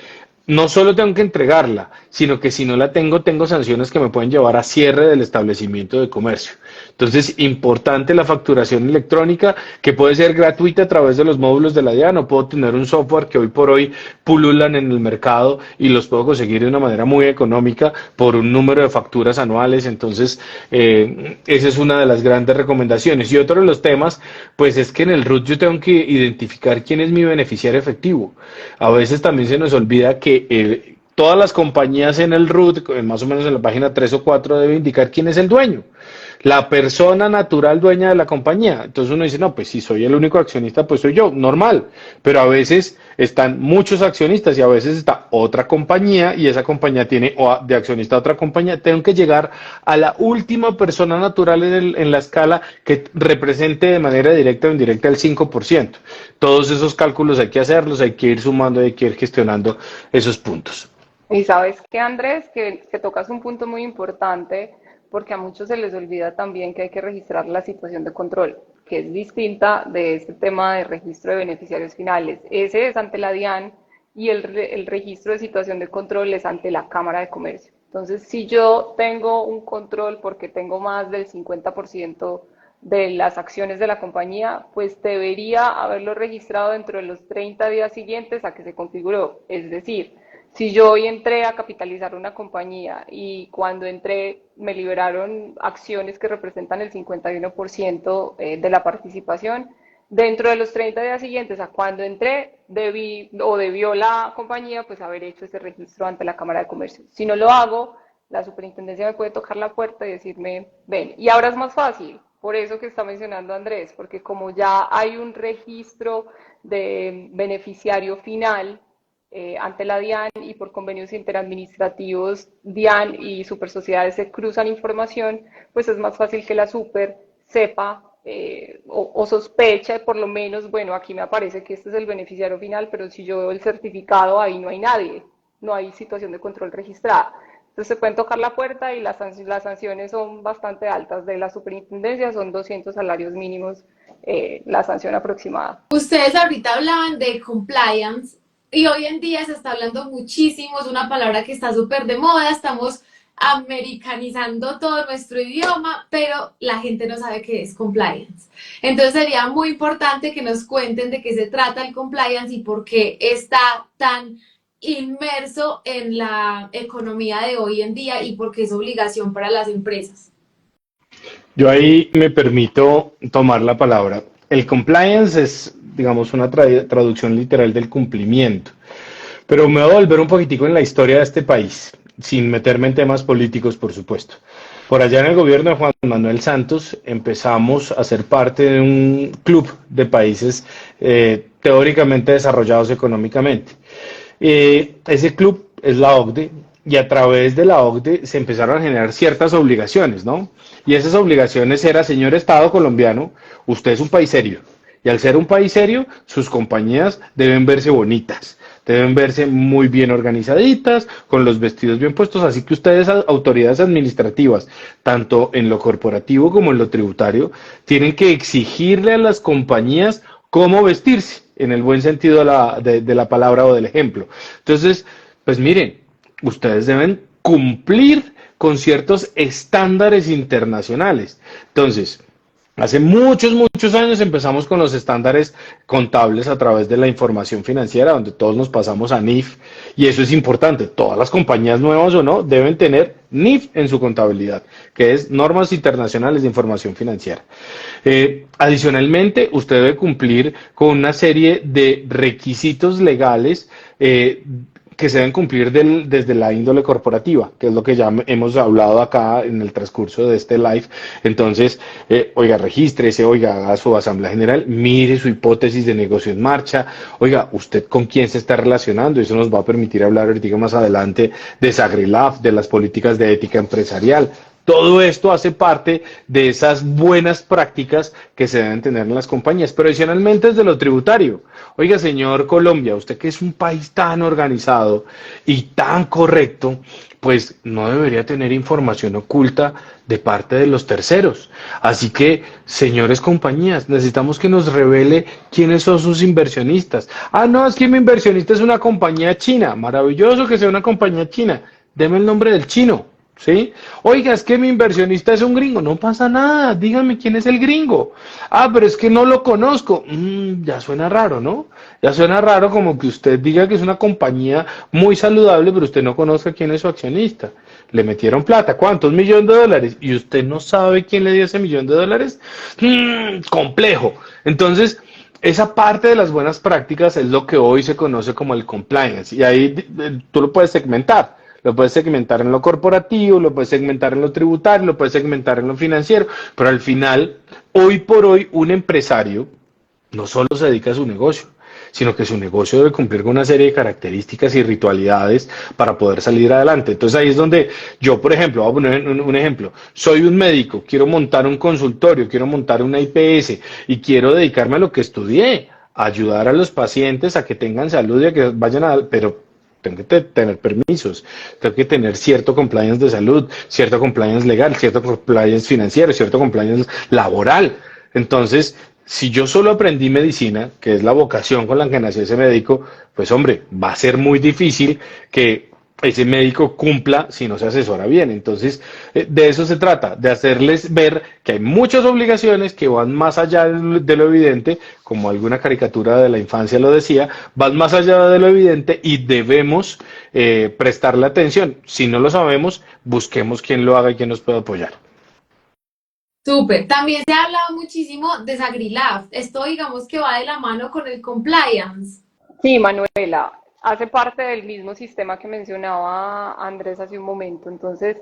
no solo tengo que entregarla, sino que si no la tengo, tengo sanciones que me pueden llevar a cierre del establecimiento de comercio. Entonces, importante la facturación electrónica, que puede ser gratuita a través de los módulos de la DIAN, o puedo tener un software que hoy por hoy pululan en el mercado y los puedo conseguir de una manera muy económica por un número de facturas anuales. Entonces, esa es una de las grandes recomendaciones. Y otro de los temas, pues es que en el RUT yo tengo que identificar quién es mi beneficiario efectivo. A veces también se nos olvida que todas las compañías en el RUT, más o menos en la página 3 o 4, debe indicar quién es el dueño, la persona natural dueña de la compañía. Entonces uno dice, no, pues si soy el único accionista, pues soy yo, normal. Pero a veces están muchos accionistas y a veces está otra compañía y esa compañía tiene de accionista a otra compañía. Tengo que llegar a la última persona natural en la escala que represente de manera directa o indirecta el 5%. Todos esos cálculos hay que hacerlos, hay que ir sumando, hay que ir gestionando esos puntos. Y sabes que Andrés, que tocas un punto muy importante, porque a muchos se les olvida también que hay que registrar la situación de control, que es distinta de este tema de registro de beneficiarios finales. Ese es ante la DIAN y el registro de situación de control es ante la Cámara de Comercio. Entonces, si yo tengo un control porque tengo más del 50% de las acciones de la compañía, pues debería haberlo registrado dentro de los 30 días siguientes a que se configuró. Es decir, si yo hoy entré a capitalizar una compañía y cuando entré me liberaron acciones que representan el 51% de la participación, dentro de los 30 días siguientes a cuando entré, debió la compañía pues haber hecho ese registro ante la Cámara de Comercio. Si no lo hago, la superintendencia me puede tocar la puerta y decirme, ven, y ahora es más fácil. Por eso que está mencionando Andrés, porque como ya hay un registro de beneficiario final, ante la DIAN y por convenios interadministrativos, DIAN y super sociedades se cruzan información, pues es más fácil que la super sepa o sospeche por lo menos, bueno, aquí me aparece que este es el beneficiario final, pero si yo veo el certificado, ahí no hay nadie, no hay situación de control registrada. Entonces se pueden tocar la puerta y las sanciones son bastante altas. De la superintendencia son 200 salarios mínimos la sanción aproximada. Ustedes ahorita hablaban de compliance y hoy en día se está hablando muchísimo, es una palabra que está súper de moda, estamos americanizando todo nuestro idioma, pero la gente no sabe qué es compliance. Entonces sería muy importante que nos cuenten de qué se trata el compliance y por qué está tan inmerso en la economía de hoy en día y por qué es obligación para las empresas. Yo ahí me permito tomar la palabra. El compliance es, digamos, una traducción literal del cumplimiento. Pero me voy a volver un poquitico en la historia de este país, sin meterme en temas políticos, por supuesto. Por allá en el gobierno de Juan Manuel Santos empezamos a ser parte de un club de países teóricamente desarrollados económicamente. Ese club es la OCDE y a través de la OCDE se empezaron a generar ciertas obligaciones, ¿no? Y esas obligaciones era, señor Estado colombiano, usted es un país serio. Y al ser un país serio, sus compañías deben verse bonitas, deben verse muy bien organizaditas, con los vestidos bien puestos. Así que ustedes, autoridades administrativas, tanto en lo corporativo como en lo tributario, tienen que exigirle a las compañías cómo vestirse, en el buen sentido de la palabra o del ejemplo. Entonces, pues miren, ustedes deben cumplir con ciertos estándares internacionales. Entonces, hace muchos, muchos años empezamos con los estándares contables a través de la información financiera, donde todos nos pasamos a NIF, y eso es importante. Todas las compañías nuevas o no deben tener NIF en su contabilidad, que es Normas Internacionales de Información Financiera. Adicionalmente, usted debe cumplir con una serie de requisitos legales que se deben cumplir desde la índole corporativa, que es lo que ya hemos hablado acá en el transcurso de este live. Entonces, oiga, regístrese, oiga, haga su asamblea general, mire su hipótesis de negocio en marcha, oiga, usted con quién se está relacionando, eso nos va a permitir hablar ahorita más adelante de SagriLab, de las políticas de ética empresarial. Todo esto hace parte de esas buenas prácticas que se deben tener en las compañías, pero adicionalmente es de lo tributario. Oiga, señor Colombia, usted que es un país tan organizado y tan correcto, pues no debería tener información oculta de parte de los terceros. Así que, señores compañías, necesitamos que nos revele quiénes son sus inversionistas. Ah, no, es que mi inversionista es una compañía china. Maravilloso que sea una compañía china. Deme el nombre del chino. ¿Sí? Oiga, es que mi inversionista es un gringo. No pasa nada, dígame quién es el gringo. Ah, pero es que no lo conozco. Ya suena raro, ¿no? Ya suena raro como que usted diga que es una compañía muy saludable, pero usted no conozca quién es su accionista. Le metieron plata, ¿cuántos millones de dólares? Y usted no sabe quién le dio ese millón de dólares. Complejo. Entonces, esa parte de las buenas prácticas es lo que hoy se conoce como el compliance. Y ahí tú lo puedes segmentar. Lo puedes segmentar en lo corporativo, lo puedes segmentar en lo tributario, lo puedes segmentar en lo financiero, pero al final, hoy por hoy, un empresario no solo se dedica a su negocio, sino que su negocio debe cumplir con una serie de características y ritualidades para poder salir adelante. Entonces ahí es donde yo, por ejemplo, voy a poner un ejemplo, soy un médico, quiero montar un consultorio, quiero montar una IPS y quiero dedicarme a lo que estudié, a ayudar a los pacientes a que tengan salud y a que vayan a, pero tengo que tener permisos, tengo que tener cierto compliance de salud, cierto compliance legal, cierto compliance financiero, cierto compliance laboral. Entonces, si yo solo aprendí medicina, que es la vocación con la que nació ese médico, pues hombre, va a ser muy difícil que ese médico cumpla si no se asesora bien. Entonces, de eso se trata, de hacerles ver que hay muchas obligaciones que van más allá de lo evidente, como alguna caricatura de la infancia lo decía, van más allá de lo evidente y debemos prestarle atención. Si no lo sabemos, busquemos quién lo haga y quién nos pueda apoyar. Súper. También se ha hablado muchísimo de SagriLab. Esto digamos que va de la mano con el compliance. Sí, Manuela, hace parte del mismo sistema que mencionaba Andrés hace un momento. Entonces,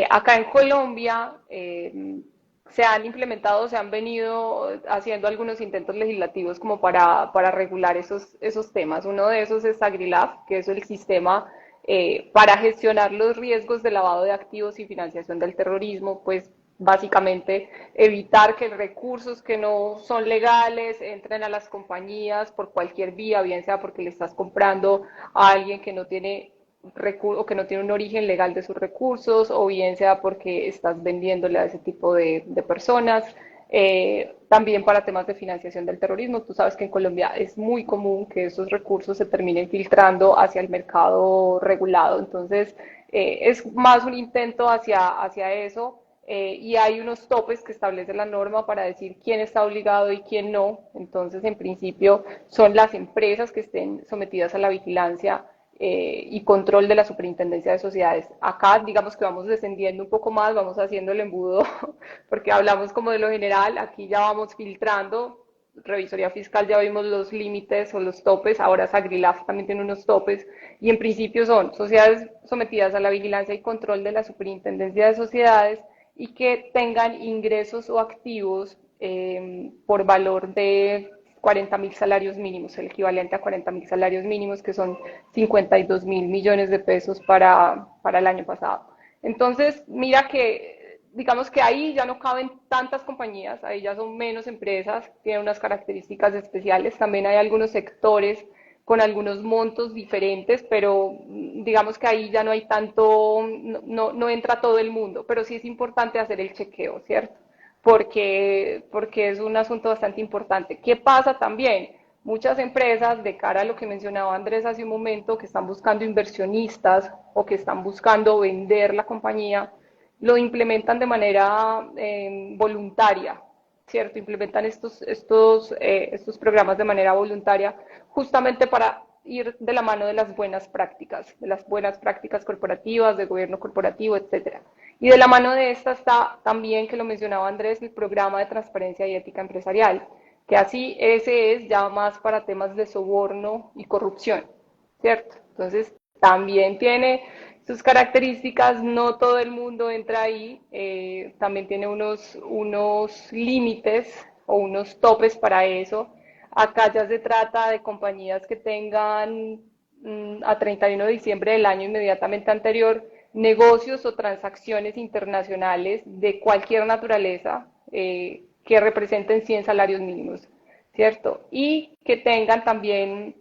acá en Colombia se han implementado, se han venido haciendo algunos intentos legislativos como para regular esos temas. Uno de esos es SagriLab, que es el sistema para gestionar los riesgos de lavado de activos y financiación del terrorismo, pues básicamente evitar que recursos que no son legales entren a las compañías por cualquier vía, bien sea porque le estás comprando a alguien que no tiene o que no tiene un origen legal de sus recursos, o bien sea porque estás vendiéndole a ese tipo de personas. También para temas de financiación del terrorismo, tú sabes que en Colombia es muy común que esos recursos se terminen filtrando hacia el mercado regulado, entonces es más un intento hacia eso. Y hay unos topes que establece la norma para decir quién está obligado y quién no. Entonces, en principio, son las empresas que estén sometidas a la vigilancia y control de la Superintendencia de Sociedades. Acá, digamos que vamos descendiendo un poco más, vamos haciendo el embudo, porque hablamos como de lo general, aquí ya vamos filtrando. Revisoría Fiscal ya vimos los límites o los topes, ahora Sagrilaf también tiene unos topes, y en principio son sociedades sometidas a la vigilancia y control de la Superintendencia de Sociedades y que tengan ingresos o activos por valor de 40.000 salarios mínimos, el equivalente a 40.000 salarios mínimos, que son 52.000 millones de pesos para el año pasado. Entonces, mira que, digamos que ahí ya no caben tantas compañías, ahí ya son menos empresas, tienen unas características especiales, también hay algunos sectores con algunos montos diferentes, pero digamos que ahí ya no hay tanto, no entra todo el mundo, pero sí es importante hacer el chequeo, ¿cierto? Porque es un asunto bastante importante. ¿Qué pasa también? Muchas empresas, de cara a lo que mencionaba Andrés hace un momento, que están buscando inversionistas o que están buscando vender la compañía, lo implementan de manera voluntaria, ¿cierto? Implementan estos programas de manera voluntaria justamente para ir de la mano de las buenas prácticas corporativas, de gobierno corporativo, etcétera. Y de la mano de esta está también, que lo mencionaba Andrés, el programa de transparencia y ética empresarial, que así ese es ya más para temas de soborno y corrupción, ¿cierto? Entonces, también tiene sus características, no todo el mundo entra ahí, también tiene unos límites o unos topes para eso. Acá ya se trata de compañías que tengan a 31 de diciembre del año inmediatamente anterior negocios o transacciones internacionales de cualquier naturaleza que representen 100 salarios mínimos, ¿cierto? Y que tengan también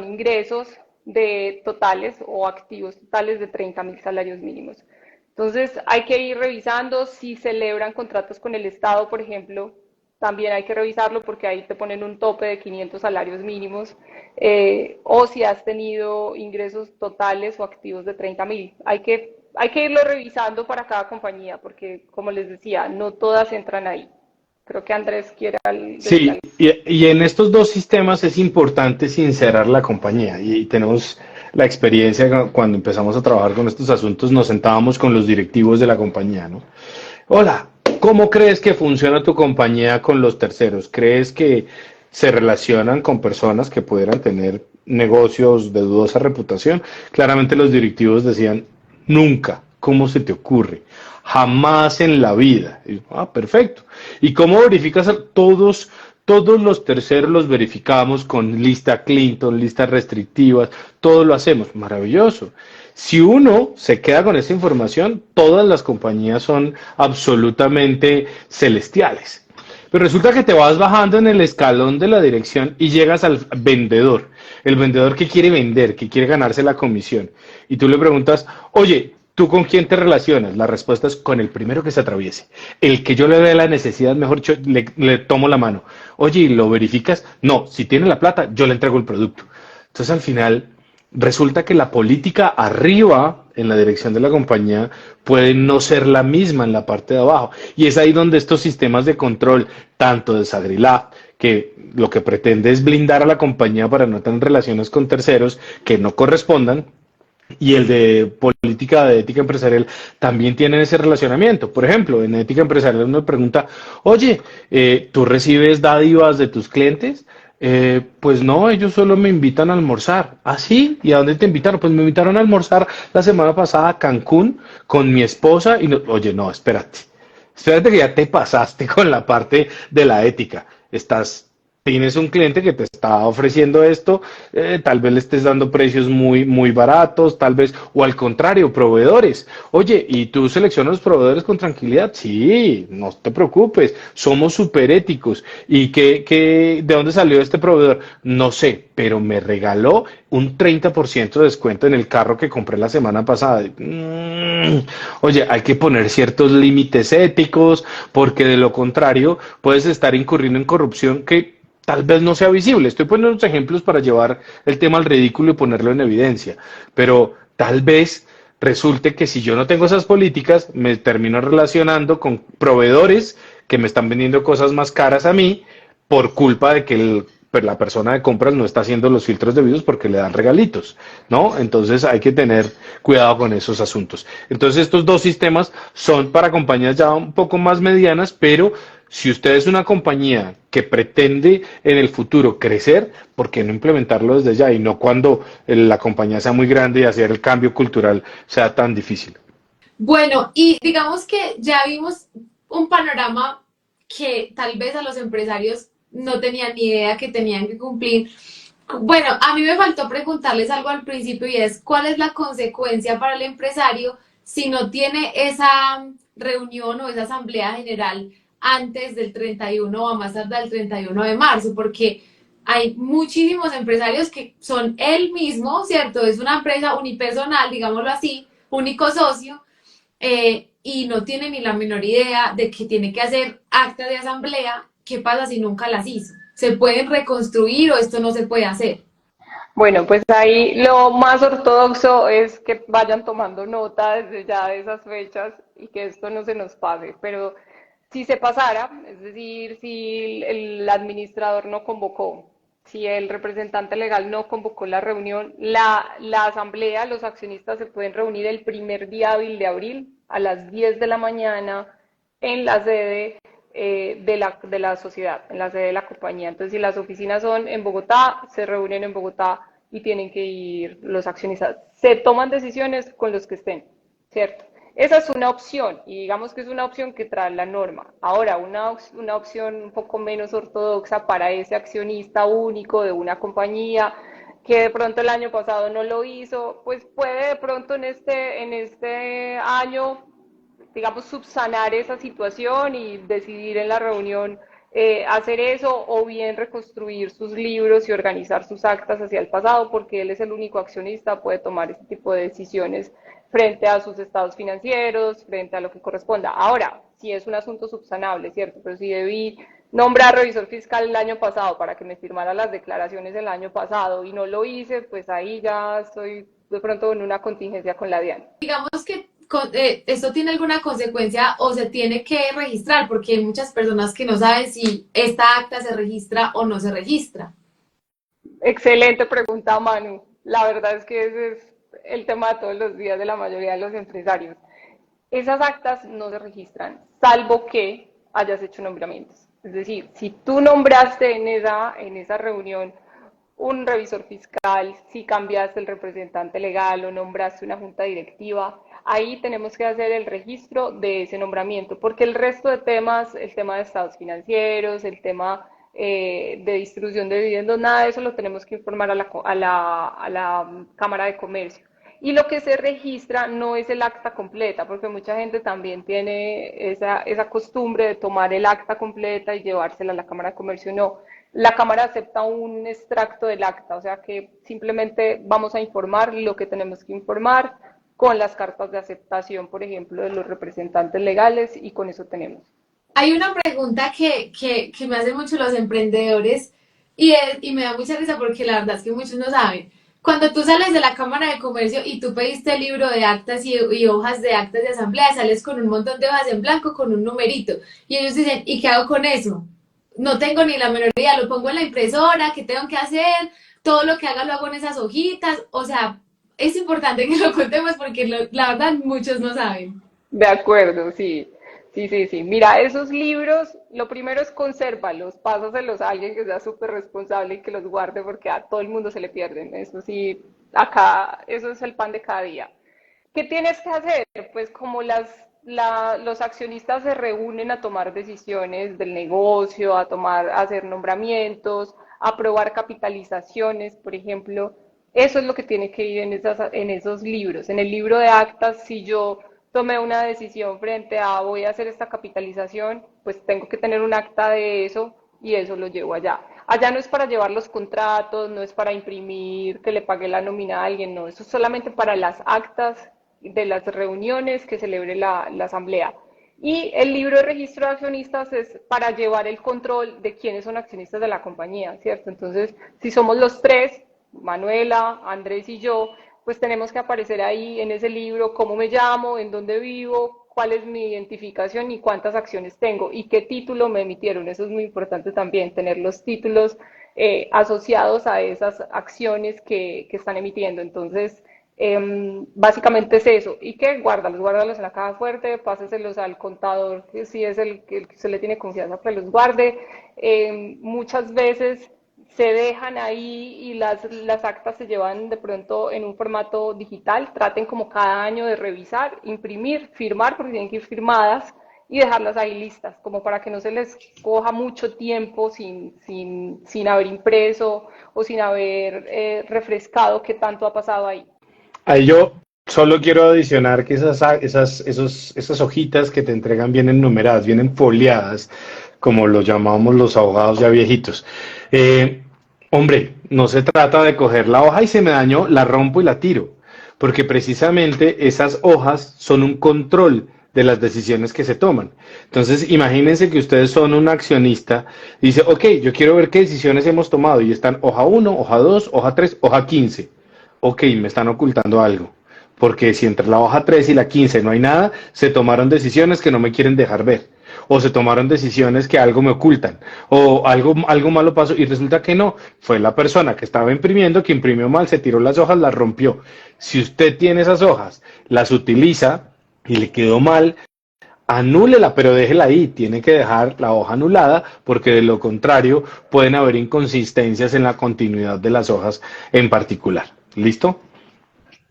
ingresos de totales o activos totales de 30.000 salarios mínimos. Entonces hay que ir revisando si celebran contratos con el Estado, por ejemplo, también hay que revisarlo porque ahí te ponen un tope de 500 salarios mínimos, o si has tenido ingresos totales o activos de 30.000. Hay que irlo revisando para cada compañía porque, como les decía, no todas entran ahí. Creo que Andrés quiere decir Sí, algo. y en estos dos sistemas es importante sincerar la compañía y tenemos la experiencia cuando empezamos a trabajar con estos asuntos, nos sentábamos con los directivos de la compañía, ¿no? Hola, ¿cómo crees que funciona tu compañía con los terceros? ¿Crees que se relacionan con personas que pudieran tener negocios de dudosa reputación? Claramente los directivos decían, nunca, ¿cómo se te ocurre? Jamás en la vida. Y, perfecto. ¿Y cómo verificas a todos? Todos los terceros los verificamos con lista Clinton, listas restrictivas, todo lo hacemos. Maravilloso. Si uno se queda con esa información, todas las compañías son absolutamente celestiales. Pero resulta que te vas bajando en el escalón de la dirección y llegas al vendedor. El vendedor que quiere vender, que quiere ganarse la comisión. Y tú le preguntas, oye, ¿tú con quién te relacionas? La respuesta es con el primero que se atraviese. El que yo le dé la necesidad, mejor dicho, le tomo la mano. Oye, ¿y lo verificas? No, si tiene la plata, yo le entrego el producto. Entonces al final resulta que la política arriba en la dirección de la compañía puede no ser la misma en la parte de abajo. Y es ahí donde estos sistemas de control, tanto de Sagrilab, que lo que pretende es blindar a la compañía para no tener relaciones con terceros que no correspondan, y el de política de ética empresarial también tienen ese relacionamiento. Por ejemplo, en ética empresarial uno pregunta, oye, ¿tú recibes dádivas de tus clientes? Pues no, ellos solo me invitan a almorzar. ¿Ah, sí? ¿Y a dónde te invitaron? Pues me invitaron a almorzar la semana pasada a Cancún con mi esposa y no, oye, no, espérate. Espérate que ya te pasaste con la parte de la ética. Estás tienes un cliente que te está ofreciendo esto, tal vez le estés dando precios muy baratos, tal vez, o al contrario, proveedores. Oye, ¿y tú seleccionas los proveedores con tranquilidad? Sí, no te preocupes, somos súper éticos. ¿Y de dónde salió este proveedor? No sé, pero me regaló un 30% de descuento en el carro que compré la semana pasada. Oye, hay que poner ciertos límites éticos, porque de lo contrario puedes estar incurriendo en corrupción que tal vez no sea visible. Estoy poniendo unos ejemplos para llevar el tema al ridículo y ponerlo en evidencia, pero tal vez resulte que si yo no tengo esas políticas, me termino relacionando con proveedores que me están vendiendo cosas más caras a mí por culpa de que pues, la persona de compras no está haciendo los filtros debidos porque le dan regalitos, ¿no? Entonces hay que tener cuidado con esos asuntos. Entonces estos dos sistemas son para compañías ya un poco más medianas, pero si usted es una compañía que pretende en el futuro crecer, ¿por qué no implementarlo desde ya y no cuando la compañía sea muy grande y hacer el cambio cultural sea tan difícil? Bueno, y digamos que ya vimos un panorama que tal vez a los empresarios no tenían ni idea que tenían que cumplir. Bueno, a mí me faltó preguntarles algo al principio y es, ¿cuál es la consecuencia para el empresario si no tiene esa reunión o esa asamblea general antes del 31 o a más tardar el 31 de marzo? Porque hay muchísimos empresarios que son él mismo, ¿cierto? Es una empresa unipersonal, digámoslo así, único socio, y no tiene ni la menor idea de que tiene que hacer acta de asamblea. ¿Qué pasa si nunca las hizo? ¿Se pueden reconstruir o esto no se puede hacer? Bueno, pues ahí lo más ortodoxo es que vayan tomando nota desde ya de esas fechas y que esto no se nos pase. Pero si se pasara, es decir, si el administrador no convocó, si el representante legal no convocó la reunión, la asamblea, los accionistas se pueden reunir el primer día hábil de abril a las 10 de la mañana en la sede de la sociedad, en la sede de la compañía. Entonces, si las oficinas son en Bogotá, se reúnen en Bogotá y tienen que ir los accionistas. Se toman decisiones con los que estén, ¿cierto? Esa es una opción y digamos que es una opción que trae la norma. Ahora, una opción un poco menos ortodoxa para ese accionista único de una compañía que de pronto el año pasado no lo hizo, pues puede de pronto en este año digamos, subsanar esa situación y decidir en la reunión hacer eso o bien reconstruir sus libros y organizar sus actas hacia el pasado porque él es el único accionista, puede tomar ese tipo de decisiones frente a sus estados financieros, frente a lo que corresponda. Ahora, si es un asunto subsanable, ¿cierto? Pero si debí nombrar revisor fiscal el año pasado para que me firmara las declaraciones el año pasado y no lo hice, pues ahí ya estoy de pronto en una contingencia con la DIAN. Digamos que esto tiene alguna consecuencia o se tiene que registrar, porque hay muchas personas que no saben si esta acta se registra o no se registra. Excelente pregunta, Manu. La verdad es que ese es el tema de todos los días de la mayoría de los empresarios. Esas actas no se registran, salvo que hayas hecho nombramientos. Es decir, si tú nombraste en esa reunión un revisor fiscal, si cambiaste el representante legal o nombraste una junta directiva, ahí tenemos que hacer el registro de ese nombramiento, porque el resto de temas, el tema de estados financieros, el tema de distribución de dividendos, nada de eso lo tenemos que informar a la Cámara de Comercio. Y lo que se registra no es el acta completa, porque mucha gente también tiene esa costumbre de tomar el acta completa y llevársela a la Cámara de Comercio. No, la Cámara acepta un extracto del acta, o sea que simplemente vamos a informar lo que tenemos que informar con las cartas de aceptación, por ejemplo, de los representantes legales y con eso tenemos. Hay una pregunta que me hacen mucho los emprendedores y me da mucha risa porque la verdad es que muchos no saben. Cuando tú sales de la Cámara de Comercio y tú pediste el libro de actas y hojas de actas de asamblea, sales con un montón de hojas en blanco con un numerito. Y ellos dicen, ¿y qué hago con eso? No tengo ni la menor idea, lo pongo en la impresora, ¿qué tengo que hacer? Todo lo que haga lo hago en esas hojitas. O sea, es importante que lo contemos porque la verdad muchos no saben. De acuerdo, sí. Sí, sí, sí. Mira, esos libros, lo primero es consérvalos, pásaselos a alguien que sea súper responsable y que los guarde porque a todo el mundo se le pierden. Eso sí, acá, eso es el pan de cada día. ¿Qué tienes que hacer? Pues como las los accionistas se reúnen a tomar decisiones del negocio, a hacer nombramientos, a aprobar capitalizaciones, por ejemplo. Eso es lo que tiene que ir en esos libros. En el libro de actas, si yo tomé una decisión frente a voy a hacer esta capitalización, pues tengo que tener un acta de eso y eso lo llevo allá. Allá no es para llevar los contratos, no es para imprimir que le pague la nómina a alguien, no, eso es solamente para las actas de las reuniones que celebre la asamblea. Y el libro de registro de accionistas es para llevar el control de quiénes son accionistas de la compañía, ¿cierto? Entonces, si somos los tres, Manuela, Andrés y yo, pues tenemos que aparecer ahí en ese libro, cómo me llamo, en dónde vivo, cuál es mi identificación y cuántas acciones tengo y qué título me emitieron. Eso es muy importante también, tener los títulos asociados a esas acciones que están emitiendo. Entonces, básicamente es eso. ¿Y qué? Guárdalos en la caja fuerte, páseselos al contador, que si es el que se le tiene confianza, que los guarde. Muchas veces se dejan ahí y las actas se llevan de pronto en un formato digital. Traten como cada año de revisar, imprimir, firmar, porque tienen que ir firmadas y dejarlas ahí listas, como para que no se les coja mucho tiempo sin haber impreso o sin haber refrescado qué tanto ha pasado ahí. Ahí yo solo quiero adicionar que esas hojitas que te entregan vienen numeradas, vienen foliadas, como lo llamamos los abogados ya viejitos. Eh, Hombre, no se trata de coger la hoja y se me dañó, la rompo y la tiro, porque precisamente esas hojas son un control de las decisiones que se toman. Entonces, imagínense que ustedes son un accionista y dice, ok, yo quiero ver qué decisiones hemos tomado y están hoja uno, hoja 2, hoja 3, hoja 15. Ok, me están ocultando algo. Porque si entre la hoja 3 y la 15 no hay nada, se tomaron decisiones que no me quieren dejar ver. O se tomaron decisiones que algo me ocultan. O algo malo pasó y resulta que no. Fue la persona que estaba imprimiendo, que imprimió mal, se tiró las hojas, las rompió. Si usted tiene esas hojas, las utiliza y le quedó mal, anúlela, pero déjela ahí. Tiene que dejar la hoja anulada porque de lo contrario pueden haber inconsistencias en la continuidad de las hojas en particular. ¿Listo?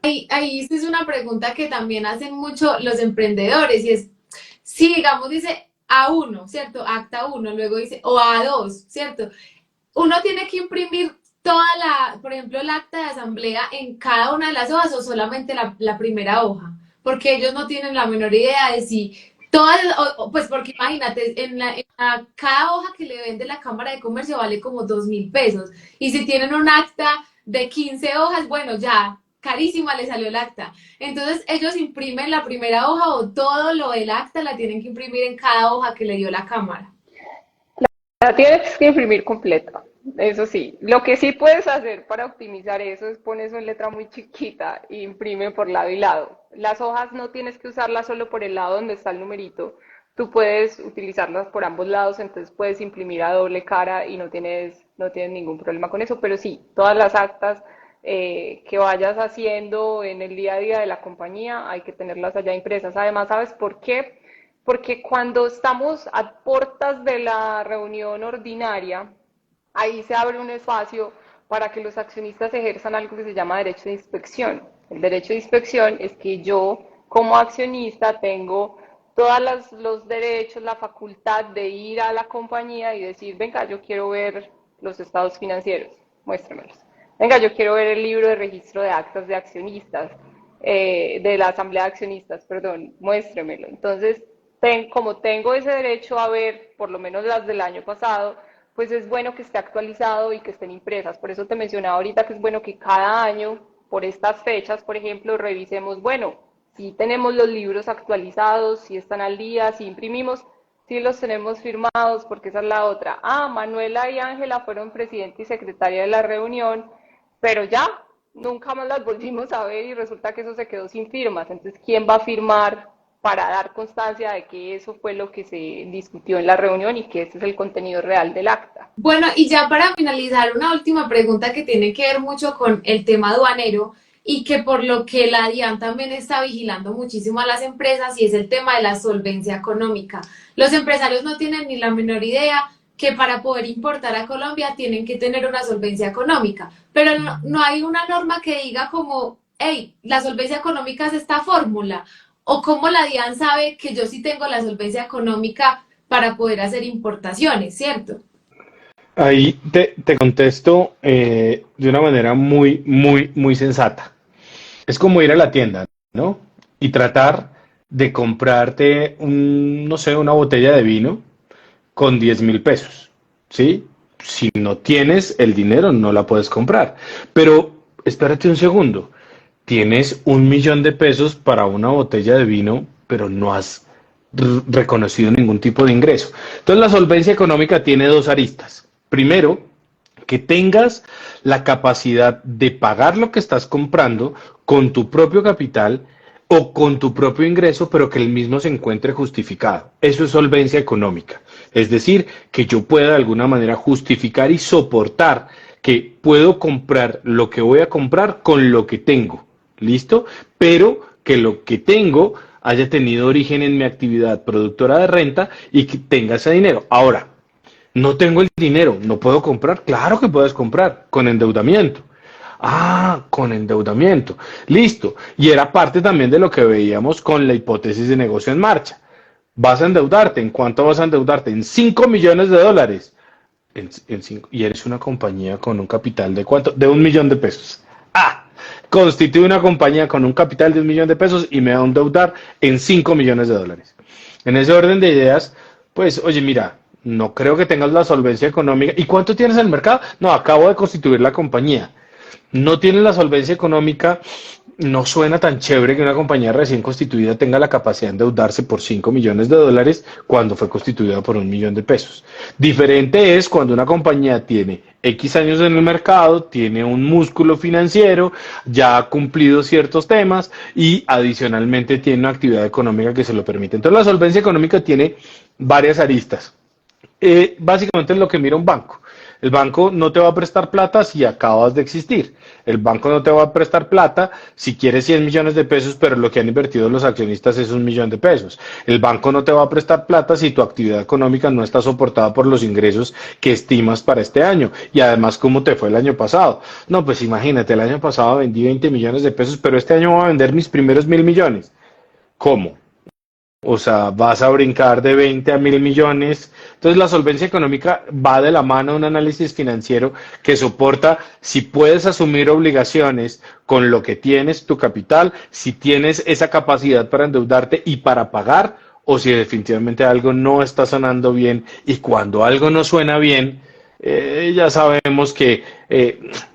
Ahí sí es una pregunta que también hacen mucho los emprendedores y es, si digamos dice A1, ¿cierto? Acta uno, luego dice, o A2, ¿cierto? Uno tiene que imprimir toda por ejemplo, el acta de asamblea en cada una de las hojas o solamente la primera hoja, porque ellos no tienen la menor idea de si todas, pues porque imagínate, cada hoja que le vende la Cámara de Comercio vale como 2.000 pesos, y si tienen un acta de 15 hojas, bueno, ya carísima le salió el acta. Entonces ellos imprimen la primera hoja o todo lo del acta la tienen que imprimir en cada hoja que le dio la Cámara. La tienes que imprimir completa, eso sí. Lo que sí puedes hacer para optimizar eso es poner eso en letra muy chiquita e imprime por lado y lado. Las hojas no tienes que usarlas solo por el lado donde está el numerito. Tú puedes utilizarlas por ambos lados, entonces puedes imprimir a doble cara y no tienes ningún problema con eso. Pero sí, todas las actas que vayas haciendo en el día a día de la compañía hay que tenerlas allá impresas. Además, ¿sabes por qué? Porque cuando estamos a puertas de la reunión ordinaria, ahí se abre un espacio para que los accionistas ejerzan algo que se llama derecho de inspección. El derecho de inspección es que yo, como accionista, tengo todos los derechos, la facultad de ir a la compañía y decir, venga, yo quiero ver los estados financieros, muéstremelos. Venga, yo quiero ver el libro de registro de actas de accionistas, de la asamblea de accionistas, perdón, muéstremelo. Entonces, como tengo ese derecho a ver por lo menos las del año pasado, pues es bueno que esté actualizado y que estén impresas. Por eso te mencionaba ahorita que es bueno que cada año, por estas fechas, por ejemplo, revisemos, bueno, si tenemos los libros actualizados, si están al día, si imprimimos, si los tenemos firmados, porque esa es la otra. Ah, Manuela y Ángela fueron presidente y secretaria de la reunión, pero ya, nunca más las volvimos a ver y resulta que eso se quedó sin firmas. Entonces, ¿quién va a firmar para dar constancia de que eso fue lo que se discutió en la reunión y que ese es el contenido real del acta? Bueno, y ya para finalizar, una última pregunta que tiene que ver mucho con el tema aduanero y que por lo que la DIAN también está vigilando muchísimo a las empresas y es el tema de la solvencia económica. Los empresarios no tienen ni la menor idea que para poder importar a Colombia tienen que tener una solvencia económica, pero no hay una norma que diga como, hey, la solvencia económica es esta fórmula o cómo la DIAN sabe que yo sí tengo la solvencia económica para poder hacer importaciones, ¿cierto? Ahí te contesto de una manera muy sensata. Es como ir a la tienda, ¿no? Y tratar de comprarte no sé, una botella de vino con 10.000 pesos, ¿sí? Si no tienes el dinero, no la puedes comprar. Pero espérate un segundo. Tienes 1.000.000 de pesos para una botella de vino, pero no has reconocido ningún tipo de ingreso. Entonces la solvencia económica tiene dos aristas. Primero, que tengas la capacidad de pagar lo que estás comprando con tu propio capital o con tu propio ingreso, pero que el mismo se encuentre justificado. Eso es solvencia económica. Es decir, que yo pueda de alguna manera justificar y soportar que puedo comprar lo que voy a comprar con lo que tengo. ¿Listo? Pero que lo que tengo haya tenido origen en mi actividad productora de renta y que tenga ese dinero. Ahora, no tengo el dinero, no puedo comprar. Claro que puedes comprar con endeudamiento. Ah, con endeudamiento. Listo. Y era parte también de lo que veíamos con la hipótesis de negocio en marcha. Vas a endeudarte. ¿En cuánto vas a endeudarte? En 5 millones de dólares. Y eres una compañía con un capital de ¿cuánto? De 1.000.000 de pesos. Ah, constituye una compañía con un capital de 1.000.000 de pesos y me va a endeudar en 5 millones de dólares. En ese orden de ideas, pues, oye, mira, no creo que tengas la solvencia económica. ¿Y cuánto tienes en el mercado? No, acabo de constituir la compañía. No tienes la solvencia económica, no suena tan chévere que una compañía recién constituida tenga la capacidad de endeudarse por 5 millones de dólares cuando fue constituida por 1.000.000 de pesos. Diferente es cuando una compañía tiene X años en el mercado, tiene un músculo financiero, ya ha cumplido ciertos temas y adicionalmente tiene una actividad económica que se lo permite. Entonces la solvencia económica tiene varias aristas. Básicamente es lo que mira un banco. El banco no te va a prestar plata si acabas de existir. El banco no te va a prestar plata si quieres 100 millones de pesos, pero lo que han invertido los accionistas es 1.000.000 de pesos. El banco no te va a prestar plata si tu actividad económica no está soportada por los ingresos que estimas para este año. Y además, ¿cómo te fue el año pasado? No, pues imagínate, el año pasado vendí 20 millones de pesos, pero este año voy a vender mis primeros 1.000 millones. ¿Cómo? O sea, vas a brincar de 20 a 1.000 millones. Entonces, la solvencia económica va de la mano de un análisis financiero que soporta si puedes asumir obligaciones con lo que tienes, tu capital, si tienes esa capacidad para endeudarte y para pagar, o si definitivamente algo no está sonando bien. Y cuando algo no suena bien, ya sabemos que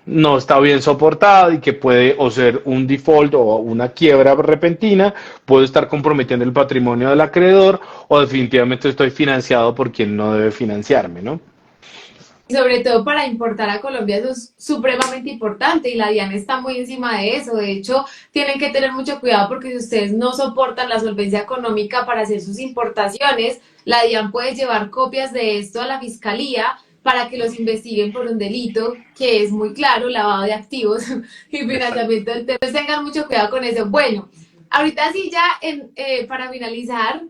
no está bien soportado y que puede o ser un default o una quiebra repentina, puedo estar comprometiendo el patrimonio del acreedor o definitivamente estoy financiado por quien no debe financiarme, ¿no? Y sobre todo para importar a Colombia eso es supremamente importante y la DIAN está muy encima de eso. De hecho, tienen que tener mucho cuidado porque si ustedes no soportan la solvencia económica para hacer sus importaciones, la DIAN puede llevar copias de esto a la fiscalía para que los investiguen por un delito que es muy claro, lavado de activos y Exacto. financiamiento del terrorismo. Entonces tengan mucho cuidado con eso. Bueno, ahorita sí ya para finalizar,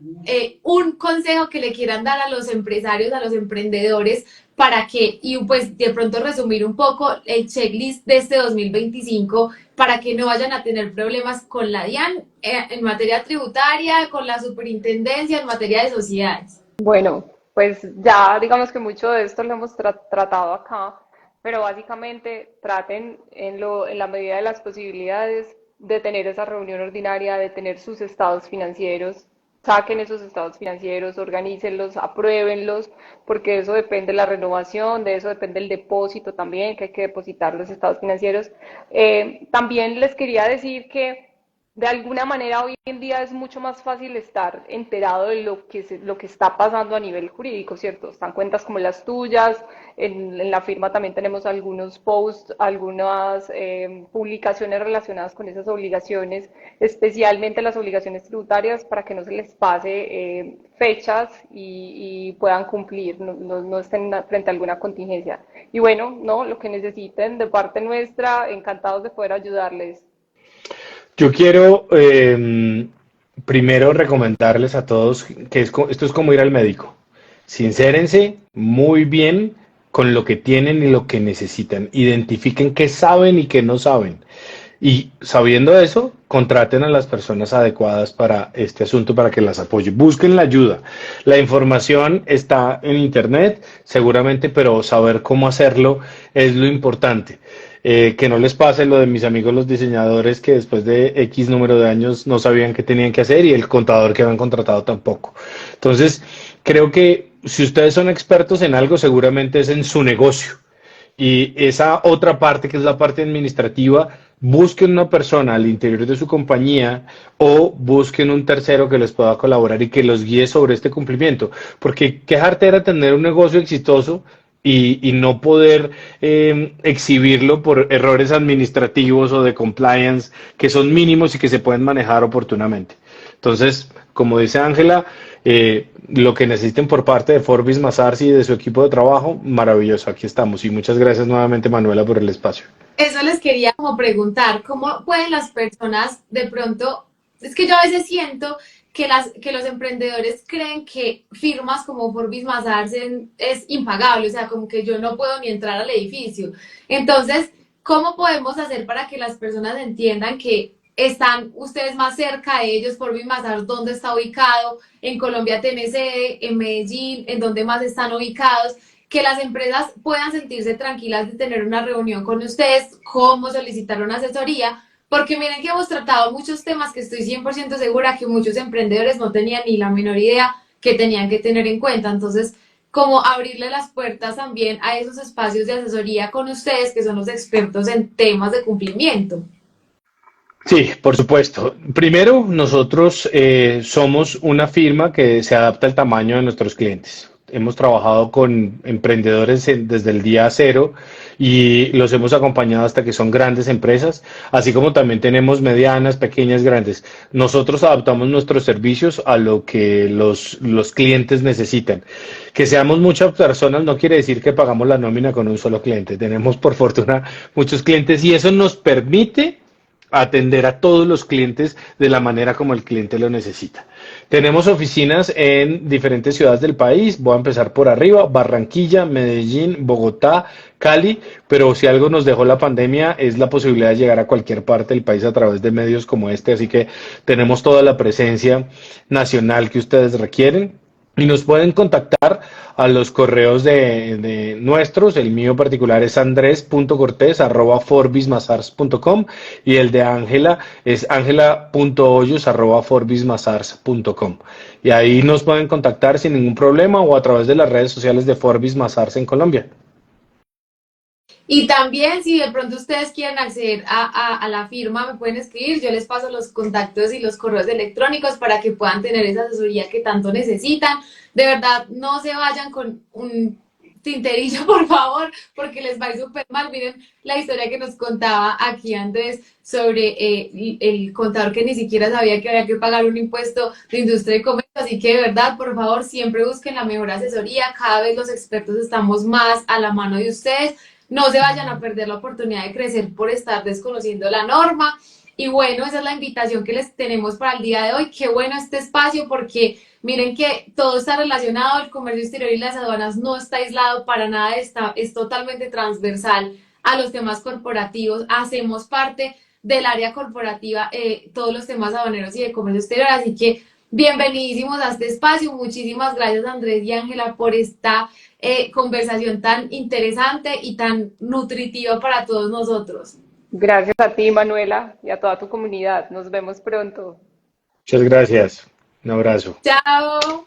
un consejo que le quieran dar a los empresarios, a los emprendedores, para que, y pues de pronto resumir un poco el checklist de este 2025 para que no vayan a tener problemas con la DIAN en materia tributaria, con la superintendencia en materia de sociedades. Bueno, pues ya digamos que mucho de esto lo hemos tratado acá, pero básicamente traten en la medida de las posibilidades de tener esa reunión ordinaria, de tener sus estados financieros, saquen esos estados financieros, organícenlos, apruébenlos, porque de eso depende la renovación, de eso depende el depósito también, que hay que depositar los estados financieros. También les quería decir que de alguna manera hoy en día es mucho más fácil estar enterado de lo que está pasando a nivel jurídico, ¿cierto? Están cuentas como las tuyas, en la firma también tenemos algunos posts, algunas publicaciones relacionadas con esas obligaciones, especialmente las obligaciones tributarias, para que no se les pase fechas y puedan cumplir, no estén frente a alguna contingencia. Y bueno, no, lo que necesiten de parte nuestra, encantados de poder ayudarles. Yo quiero primero recomendarles a todos que esto es como ir al médico. Sincérense muy bien con lo que tienen y lo que necesitan. Identifiquen qué saben y qué no saben. Y sabiendo eso, contraten a las personas adecuadas para este asunto, para que las apoye. Busquen la ayuda. La información está en internet, seguramente, pero saber cómo hacerlo es lo importante. Que no les pase lo de mis amigos los diseñadores que después de X número de años no sabían qué tenían que hacer y el contador que habían contratado tampoco. Entonces, creo que si ustedes son expertos en algo, seguramente es en su negocio. Y esa otra parte, que es la parte administrativa, busquen una persona al interior de su compañía o busquen un tercero que les pueda colaborar y que los guíe sobre este cumplimiento. Porque qué jartera tener un negocio exitoso y no poder exhibirlo por errores administrativos o de compliance que son mínimos y que se pueden manejar oportunamente. Entonces, como dice Ángela, lo que necesiten por parte de Forbis Mazars y de su equipo de trabajo, maravilloso, aquí estamos. Y muchas gracias nuevamente, Manuela, por el espacio. Eso les quería como preguntar, ¿cómo pueden las personas de pronto, es que yo a veces siento que los emprendedores creen que firmas como Forbis Mazars es impagable, o sea, como que yo no puedo ni entrar al edificio. Entonces, ¿cómo podemos hacer para que las personas entiendan que están ustedes más cerca de ellos? Forbis Mazars, ¿dónde está ubicado? En Colombia tiene sede, en Medellín, ¿en dónde más están ubicados? Que las empresas puedan sentirse tranquilas de tener una reunión con ustedes, cómo solicitar una asesoría, porque miren que hemos tratado muchos temas que estoy 100% segura que muchos emprendedores no tenían ni la menor idea que tenían que tener en cuenta. Entonces, como abrirle las puertas también a esos espacios de asesoría con ustedes, que son los expertos en temas de cumplimiento. Sí, por supuesto. Primero, nosotros somos una firma que se adapta al tamaño de nuestros clientes. Hemos trabajado con emprendedores desde el día cero y los hemos acompañado hasta que son grandes empresas, así como también tenemos medianas, pequeñas, grandes. Nosotros adaptamos nuestros servicios a lo que los clientes necesitan. Que seamos muchas personas no quiere decir que pagamos la nómina con un solo cliente. Tenemos, por fortuna, muchos clientes y eso nos permite atender a todos los clientes de la manera como el cliente lo necesita. Tenemos oficinas en diferentes ciudades del país. Voy a empezar por arriba: Barranquilla, Medellín, Bogotá, Cali, pero si algo nos dejó la pandemia es la posibilidad de llegar a cualquier parte del país a través de medios como este, así que tenemos toda la presencia nacional que ustedes requieren. Y nos pueden contactar a los correos de nuestros. El mío particular es andres.cortés@forbismazars.com y el de Ángela es angela.hoyos@forbismazars.com. Y ahí nos pueden contactar sin ningún problema o a través de las redes sociales de Forbis Mazars en Colombia. Y también, si de pronto ustedes quieren acceder a la firma, me pueden escribir, yo les paso los contactos y los correos electrónicos para que puedan tener esa asesoría que tanto necesitan. De verdad, no se vayan con un tinterillo, por favor, porque les va a ir súper mal. Miren la historia que nos contaba aquí Andrés sobre el contador que ni siquiera sabía que había que pagar un impuesto de industria y comercio. Así que de verdad, por favor, siempre busquen la mejor asesoría. Cada vez los expertos estamos más a la mano de ustedes. No se vayan a perder la oportunidad de crecer por estar desconociendo la norma. Y bueno, esa es la invitación que les tenemos para el día de hoy. Qué bueno este espacio porque miren que todo está relacionado, el comercio exterior y las aduanas no está aislado para nada, es totalmente transversal a los temas corporativos. Hacemos parte del área corporativa, todos los temas aduaneros y de comercio exterior. Así que bienvenidísimos a este espacio. Muchísimas gracias Andrés y Ángela por esta conversación tan interesante y tan nutritiva para todos nosotros. Gracias a ti, Manuela, y a toda tu comunidad. Nos vemos pronto. Muchas gracias. Un abrazo. Chao.